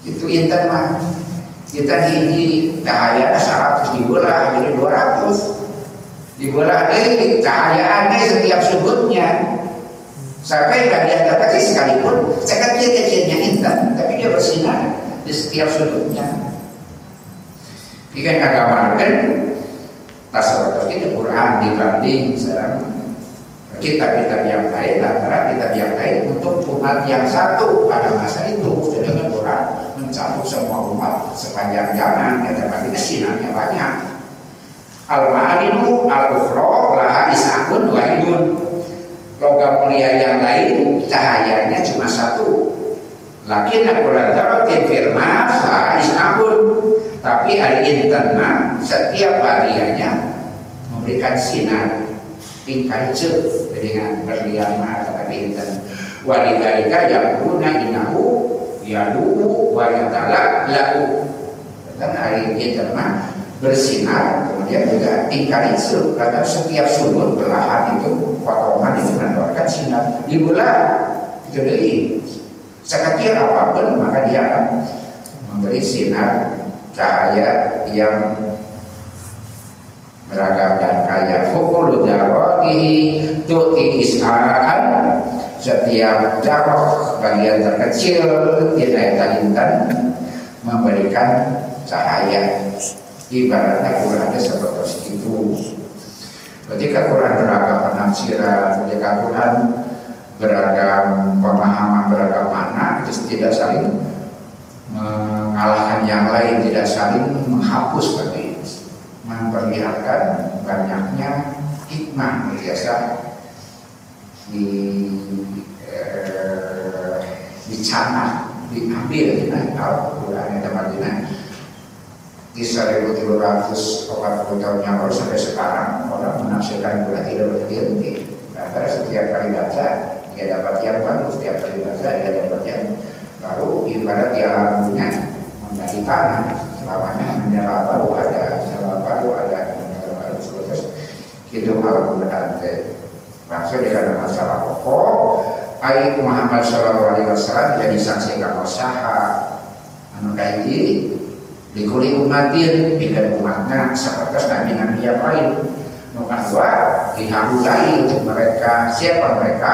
Itu inten mah. Kita di cahaya 100 dibelah jadi 200 dibelah dari cahayaannya setiap sudutnya sampai bagian terkecil sekalipun sekecil-kecilnya intan tapi dia bersinar di setiap sudutnya. Jika gambarkan tasawuf itu Quran dibanding kitab-kitab yang lain antara kitab yang lain untuk umat yang satu pada masa itu. Sedangkan Quran mencakup semua umat sepanjang zaman dan terpaksa sinarnya banyak. Al-Ma'adinu al-Ukhra laha is'akun wahidun. Logam mulia yang lain cahayanya cuma satu. Lakin Al-Quran taratin firman laha is'akun. Tapi al-interna setiap harianya memberikan sinar tingkai cek dengan berlian mata inten. Walidalika yang guna inahu yaluhu wa yatala lahu. Dan hari interna bersinar kemudian juga tingkai cek. Karena setiap sudut belahan itu potongan itu mengeluarkan sinar. Dibelah itu dari sekecil apapun maka dia akan memberi sinar cahaya yang beragam dan kaya. Fukul daratihi tu'ti is'aan. Setiap darah bagian terkecil tidak intan memberikan cahaya. Ibaratnya Quran seperti itu. Ketika Quran beragam penafsiran, ketika Quran beragam pemahaman, beragam makna, itu tidak saling mengalahkan yang lain, tidak saling menghapus bagi memperlihatkan banyaknya hikmah biasa dicanah, diambil Al-Quran yang teman-teman di 1240 tahun yang lalu sampai sekarang orang menafsirkan Quran tidak berhenti. Karena setiap kali baca dia dapat yang baru, setiap kali baca dia dapat yang baru. Ibarat dia punya mengganti tanah namanya menyala baru ada terus itu hal berarti maksud dengan masalah pokok ayat Muhammad SAW jadi saksi kalau saha anu kaiji dikuli umatin bikin umatnya seperti nabi-nabi yang lain. Nomor dua dihambulai untuk mereka siapa mereka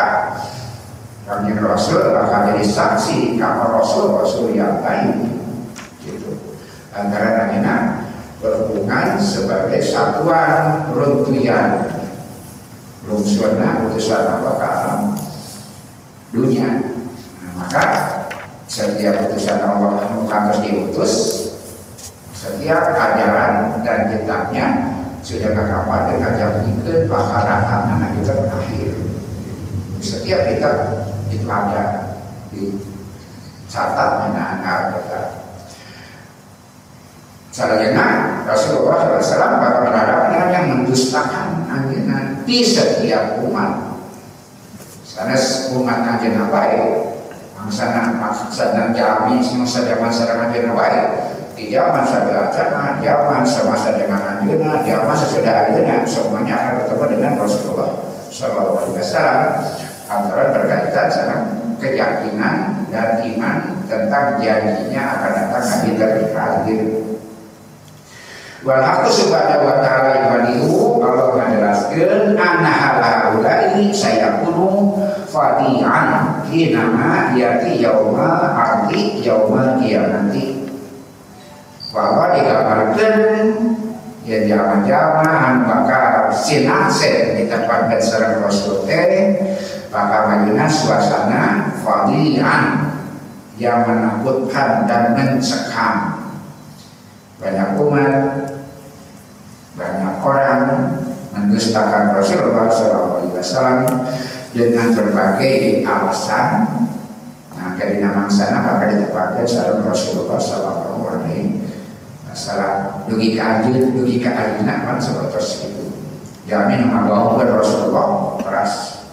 kami Rasul akan jadi saksi kalau Rasul yang lain gitu. Antara namanya berhubungan sebagai satuan runtuyan lungsurna utusan Allah ke alam dunia. Maka setiap utusan Allah harus diutus, setiap ajaran dan kitabnya sudah kakak dengan yang itu bahkan anak kita terakhir. Setiap kitab itu ada dicatat anak kita. Selanjutnya Rasulullah SAW bakal berhadapan yang mendustakan anjuran di setiap umat. Karena umat anjuran baik, maksudnya jami semua zaman anjuran baik. Di zaman sebelumnya, zaman semasa dengan anjuran, zaman sesudah anjuran, semuanya akan bertemu dengan Rasulullah SAW. Antara berkaitan dengan keyakinan dan iman tentang janjinya akan datang Nabi terakhir. Walhaqqu subhanahu wa ta'ala ibadihu Allah menjelaskan anna haula'i sayakunu fadi'an hinama yati yauma arti yauma qiyamati bahwa digambarkan ya zaman-zaman bakal sinase ditempatkan sareng Rasul teh bakal majunya suasana fadi'an yang menakutkan dan mencekam. Banyak umat, banyak orang mendustakan Rasulullah SAW dengan berbagai alasan. Nah, dari nama sana maka ditempatkan sareng Rasulullah SAW. Masalah dugi keadilan kan seperti itu. Jamin membawa Rasulullah peras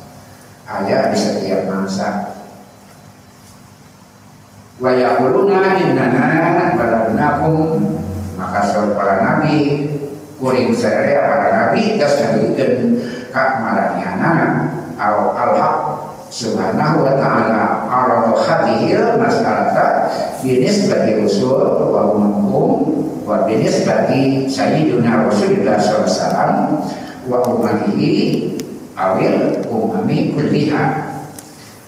ayat di setiap masa. Wa yaquluna innana balagnakum maka para nabi kuring sadaya para nabi tasdaqikeun ka maraniana al-haq subhanahu wa ta'ala aradu hadhil mas'alata binisbati usul wa umum wa binisbati sayyiduna Rasulullah SAW wa umamihi awil umami kulliha.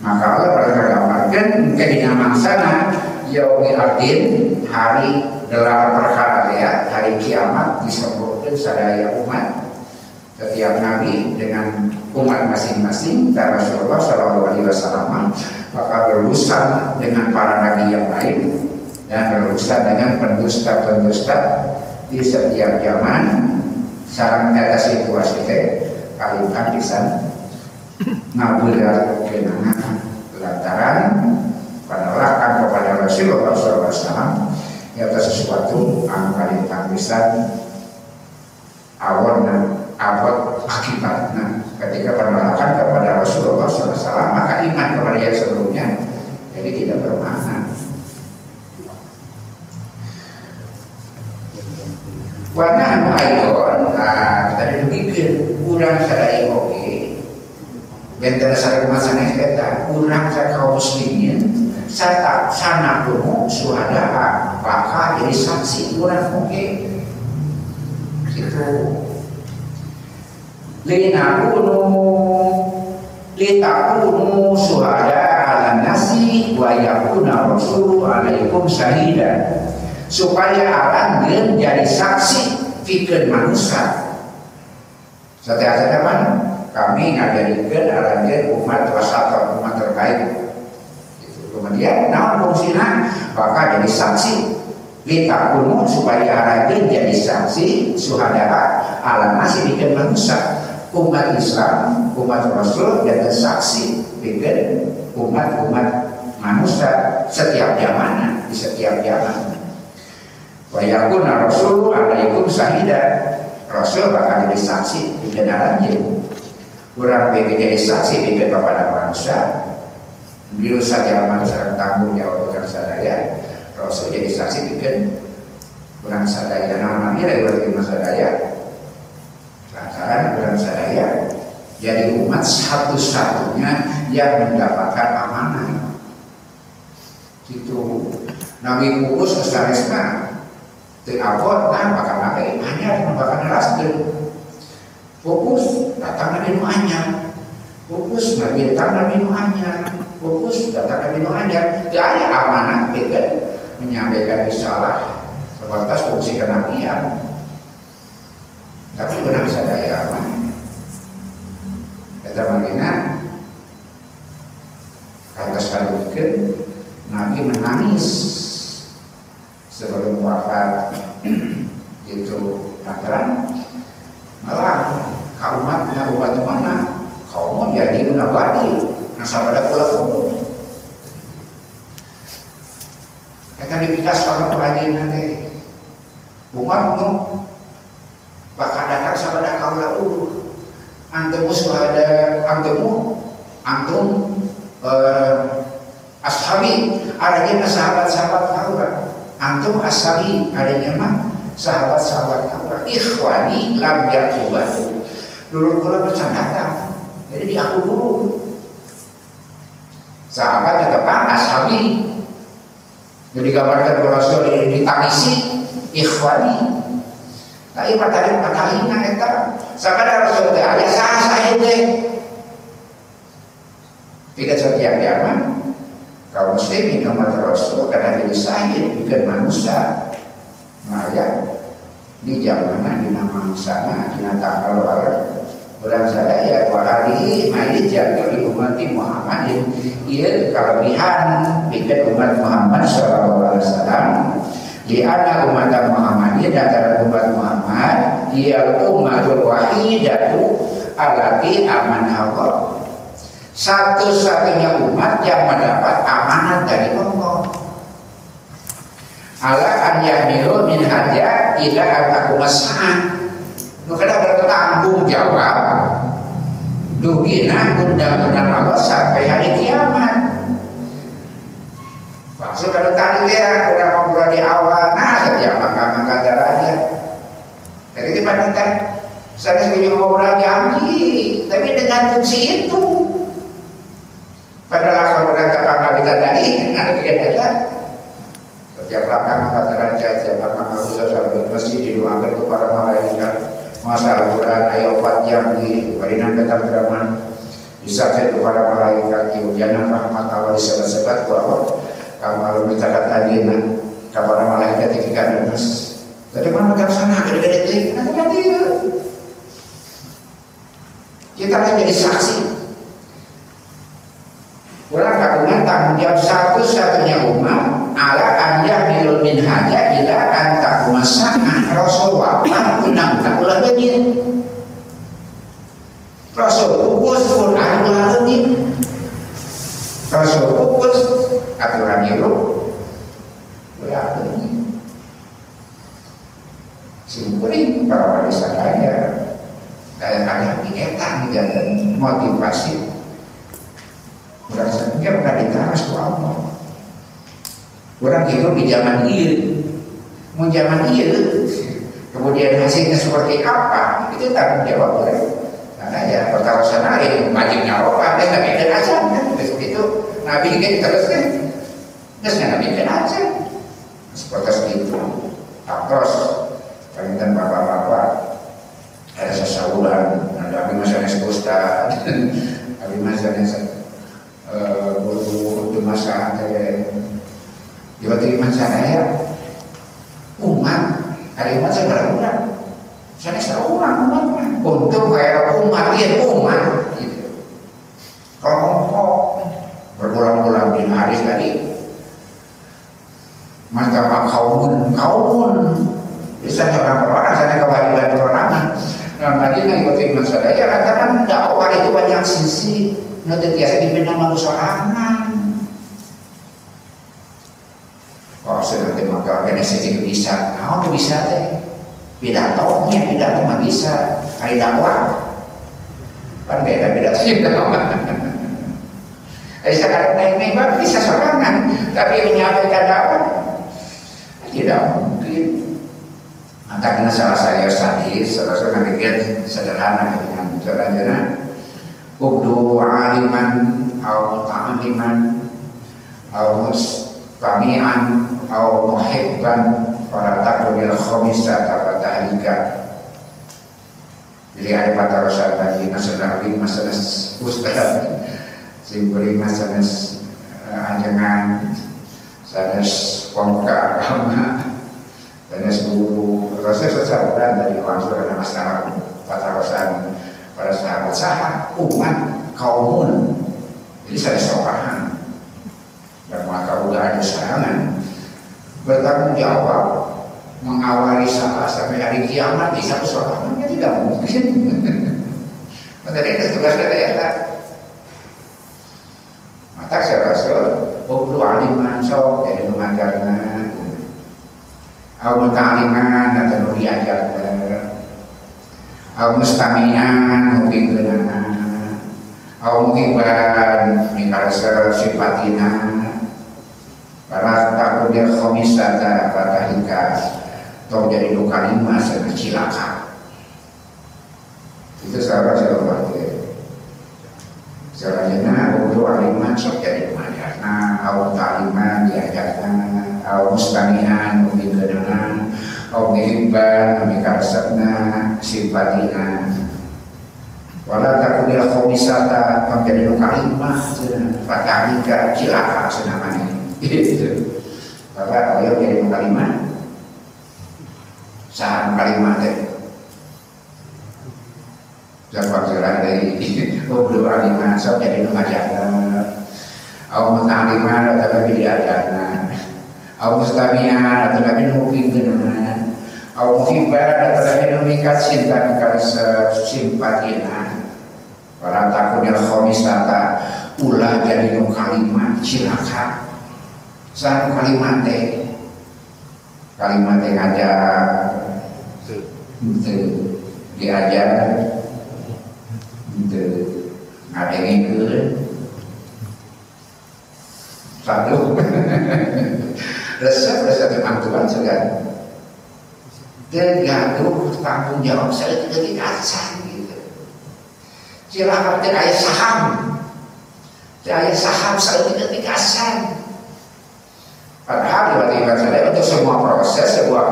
Maka Allah bergambarkan kedinaman sana yaumil ardin hari gelar perkara ya hari kiamat disebutkan sadaya umat setiap nabi dengan umat masing-masing dan Rasulullah SAW maka berurusan dengan para nabi yang lain dan berurusan dengan pendusta-pendusta di setiap zaman sarang data situasi kalian bisa ngabulat kenangan lantaran penolakan kepada Rasulullah SAW ya atas sesuatu angkali tanggisan awal dan abad akibatnya ketika penolakan kepada Rasulullah SAW maka iman kepada yang sebelumnya jadi tidak bermakna. Warna anu ayon tadi dipikir kurang sadari oke bentara sareng masane eta kurang sa kaum muslimin sata sana kuno suhada maka jadi saksi kurang oke gitu lina kuno suhada ala nasi wa yakuna rasulu alaikum syahida supaya arangeun jadi saksi pikeun manusia setiap zaman kami ngajarikan aranjeun umat wasata umat terbaik gitu. Kemudian naon fungsina maka jadi saksi kita kuno supaya aranjeun jadi saksi suhada ala nasi bikin manusia umat Islam umat Rasul dan saksi bikin umat-umat manusia setiap zaman di setiap zaman wa yakuna rasul alaikum syahida Rasul bakal jadi saksi bikin aranjeun kurang bikin jadi saksi bikin kepada manusia biru saja manusia tanggung jawab dengan sadaya Rasul jadi saksi bikin kurang sadaya namanya dari berarti sadaya. Lantaran kurang sadaya jadi umat satu-satunya yang mendapatkan amanah. Itu Nabi Kukus kesaresna teu abot nah bakal nake hanya bakal neraskeun. Fokus datang Nabi nu anyar. Fokus Nabi datang Nabi nu anyar. Fokus datang Nabi nu anyar. Teu aya amanah pikeun menyampaikan risalah sebatas fungsi kenabian. Tapi benar sadaya apa? Kata Magina kata sekalian Nabi menangis sebelum wafat itu lantaran malah kaumatnya umat mana kaum jadi nabati nasabada pula kaum akan dipikas kalau pelajin nanti umat nu bakal datang sabada kaula antum ada antum ashabi adanya sahabat-sahabat kaula antum ashabi adanya mah sahabat-sahabat kaula ikhwani lam yaqubat dulu kula bercanda jadi di aku dulu sahabat tetepan ashabi jadi gambarkan Rasul ditangisi ikhwani tapi patahina eta sabada Rasul teh aya saha teh tidak setiap zaman kaum muslimin umat Rasul karena jadi sahih bukan manusia maya di zaman dina mangsana dina tanggal bulan sadaya wa hari maili jaga di umat Muhammad ieu kalebihan bikin umat Muhammad sallallahu alaihi wasallam di ana umat Muhammad dan umat Muhammad dia umatul wahidatu alati amanah satu-satunya umat yang mendapat amanat dari Allah. Ala an yahmilu min haja ila an mas'an. Nu kada bertanggung jawab dugina undang-undang Allah sampai hari kiamat. Maksud kalau tadi ya udah ngobrol di awal, nah setiap maka derajat. Jadi di panentan saya setuju ngobrol janji, tapi dengan fungsi itu. Padahal kalau udah kepala kita tadi, nanti kita ada. Setiap langkah maka derajat, setiap langkah bisa sampai masjid didoakan kepada malaikat. Masa Al-Quran ayat 4 jam di Barinan Betar Draman disampaikan kepada malaikat Yudhana rahmat Allah sebat-sebat bahwa kamu minta kata dina kepada malaikat ketika nafas. Dari mana ke sana gede-gede nanti kita akan jadi saksi. Orang kagungan tanggung jawab satu-satunya umat ala anja bilul min haja ila anta kumasana Rasul wafat undang-undang ulah begini Rasul fokus Quran ulah begini Rasul fokus aturan hidup ulah begini simpuling para wali sadaya kadang-kadang dietan dan motivasi udah sebenarnya udah ditaras ke Allah. Orang hidup di zaman ini, mau zaman ini, kemudian hasilnya seperti apa? Itu tanggung jawab orang. Karena ya pertarusan lain, majiknya roba, dia nggak bikin aja. Itu Nabi kan terus kan, terus nggak bikin aja. Seperti itu. Terus, kalian bapak-bapak ada sesauran, ada abdi masalah ustaz, abdi masalah guru masa tiba-tiba saya umat hari umat saya berulang saya seorang umat untuk kayak umat dia umat gitu. Kelompok berulang-ulang di hari tadi maka kaumun bisa orang-orang sana kewajiban perorangan dan tadi ngikutin masalah ya karena dakwah itu banyak sisi nanti biasa dipindah manusia sorangan. Oh seperti maka organisasi bisa, nah bisa deh. Pidatonya mah bisa, hari dakwah. Kan beda dakwah. Sekarang naik bisa sorangan, tapi menyampaikan dakwah tidak mungkin. Karena salah saya sadis, salah bikin sederhana dengan caranya ubdu aliman atau ta'aliman atau mustami'an atau muhibban para takunil khomisah atau tahlika. Jadi ada pada rasa tadi masalah ustaz simboli masalah anjangan sanes pongka agama sanes guru proses sesaburan dari langsung ada masalah pada rasa para sahabat umat kaumun. Jadi saya seorang dan maka udah ada serangan bertanggung jawab mengawali salah sampai hari kiamat di satu soalnya tidak mungkin. Menjadi itu tugas kita. Maka saya rasa perlu aliman sok jadi mengajarkan, atau ta'liman atau diajarkan, atau mustami'an mungkin dengan, atau mungkin misalnya sifatina, para takut dia khomisata pada hingga atau jadi luka lima sangat cilaka. Itu sahabat saya berpikir selanjutnya untuk aliman sok jadi mengajarkan, atau ta'liman diajarkan, atau mustami'an mungkin dengan, atau mihibban mikarasatna sifatina wala takudil khomisata menjadi luka lima pada hingga cilaka senamanya. Itu Bapak beliau jadi luka lima saham kalimat jawab jalan dari ubdu aliman sok jadi mengajarkan, au muta'aliman atau lebih diajarkan, au mustami'an atau lebih mungkin dengan, au muhibban atau lebih memikat cinta simpatina para takunil khomisata ulah jadi kalimat cilaka saham kalimat ngajar diajar ngadengin ke satu resep memang Tuhan segan tergaduh tanggung jawab saya tidak dikasih gitu. Silahkan ayah saham saya tidak dikasih. Padahal tiba-tiba saya untuk sebuah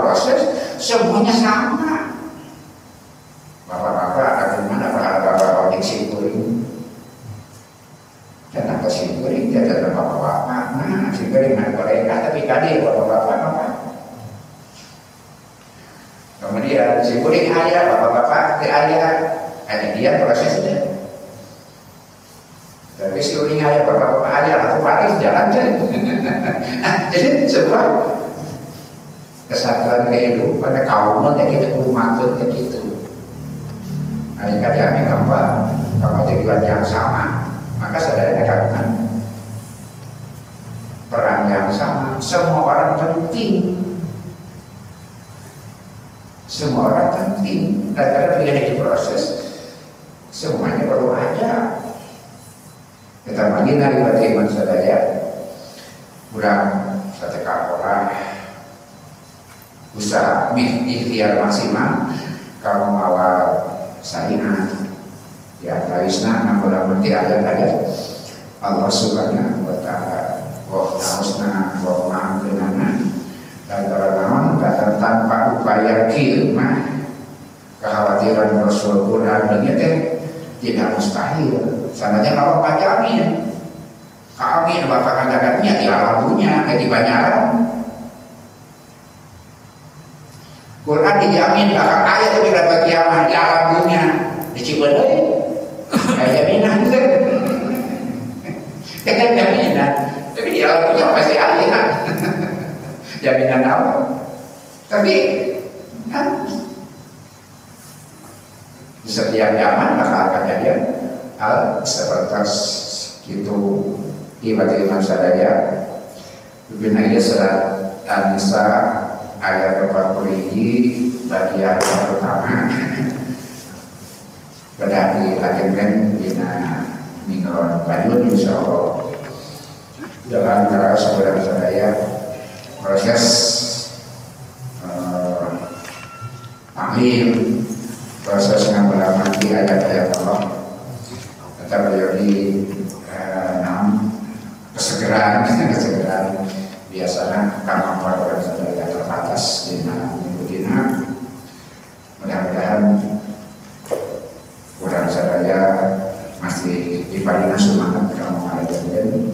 proses semuanya sama. Bapak-bapak ada mana bapak-bapak yang simpuling dan apa simpuling dia ada bapak-bapak simpuling ada mereka tapi kali bapak-bapak kemudian simpuling ayah bapak-bapak di ayah ada dia prosesnya. Tapi simpuling ayah bapak-bapak ayah lalu paris jalan saja. Jadi sebuah kesatuan kehidupan kaum jadi umat begitu. Kadang-kadang kalau tujuan yang sama, maka saudara katakan peran yang sama. Semua orang penting. Semua orang penting. Dan kalau tidak diproses, semuanya perlu ada. Kita bagi dari bagaimana saudara, kurang satu orang usaha ikhtiar maksimal kalau mau saingan ya tawisna nampula berarti ada Allah subhanahu wa ta'ala wa ta'usna wa ma'amdenana dan namun kata tanpa upaya kilmah kekhawatiran Rasul Quran tidak mustahil sananya kalau pajamin kami bapak katakannya di alam dunia di banyaran Quran dijamin bakal ayat itu dapat kiamat di alam dunia di Cibodeui kayak jaminan kan kan jaminan tapi di alam dunia pasti ayat jaminan apa tapi kan di setiap zaman bakal akan jadi hal seperti itu tiba-tiba sadaya Bina surat An-Nisa ayat 40 bagian yang pertama berarti akhirnya bina mingguan bayun insyaallah dalam cara saudara-saudara proses alim proses mengamati ayat-ayat Allah tetap menjadi kesegeran biasanya kemampuan orang sadaya terbatas dina minggu-dina. Mudah-mudahan orang sadaya masih diparingan semangat dalam menghadapi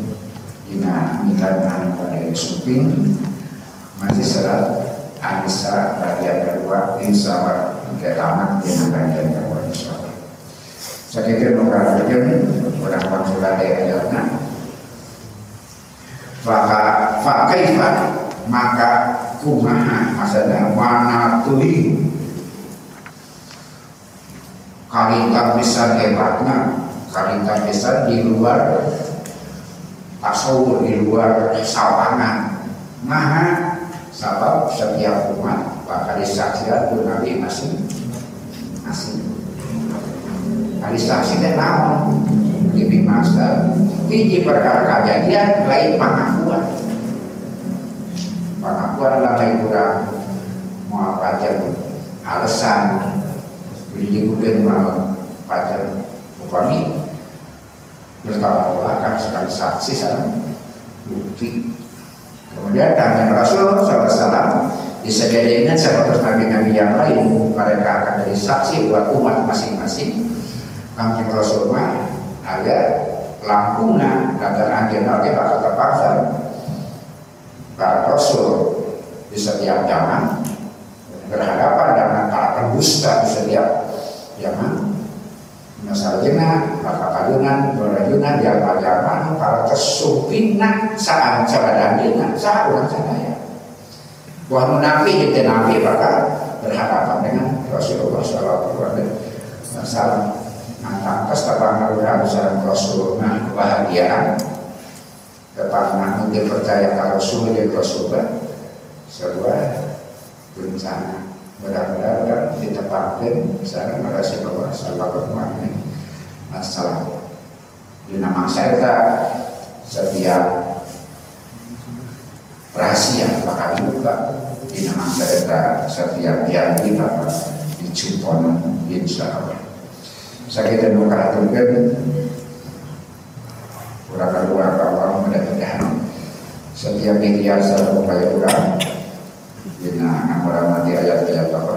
dina minta pada suping masih serat Anissa bagian kedua insya Allah tamat dengan bagian kedua insya Allah. Saya kira mengatakan orang sudah ayatnya maka kumaha maksudnya mana tuli kalita bisa hebatnya kalita bisa di luar tasawur di luar sawangan maha sebab setiap umat bakal disaksikan itu Nabi masih hari saksi dan naon lebih masa hiji perkara kejadian lain pengakuan lain kurang mau pacar alasan dijadikan mau pacar upami bertolak belakang sekali saksi sama bukti. Kemudian tangan Rasul SAW disediakan sebagai nabi-nabi yang lain mereka akan jadi saksi buat umat masing-masing. Kanjeng Rasul mah ada lampungan dan anjeunna ge bakal terpaksa para Rasul di setiap zaman berhadapan dengan para pendusta di setiap zaman. Misalnya bakal kajunan, berajunan, jaman para kesupingan saat sabadandina saat orang sadaya. Bahwa nabi itu nabi bakal berhadapan dengan Rasulullah SAW. Nah, atas tapangan urusan Rasulullah kebahagiaan, tapangan mungkin percaya kalau Rasul dan Rasulullah sebuah bencana. Mudah-mudahan ditepatkan misalnya merasa bahwa salah bermakna masalah di nama saya setiap rahasia bakal dibuka di nama saya setiap janji bakal dicumpon insya Allah. Saya kita mengatakan kurang kedua kawan mudah-mudahan setiap media saya upaya kurang dina ngamuramati ayat-ayat Allah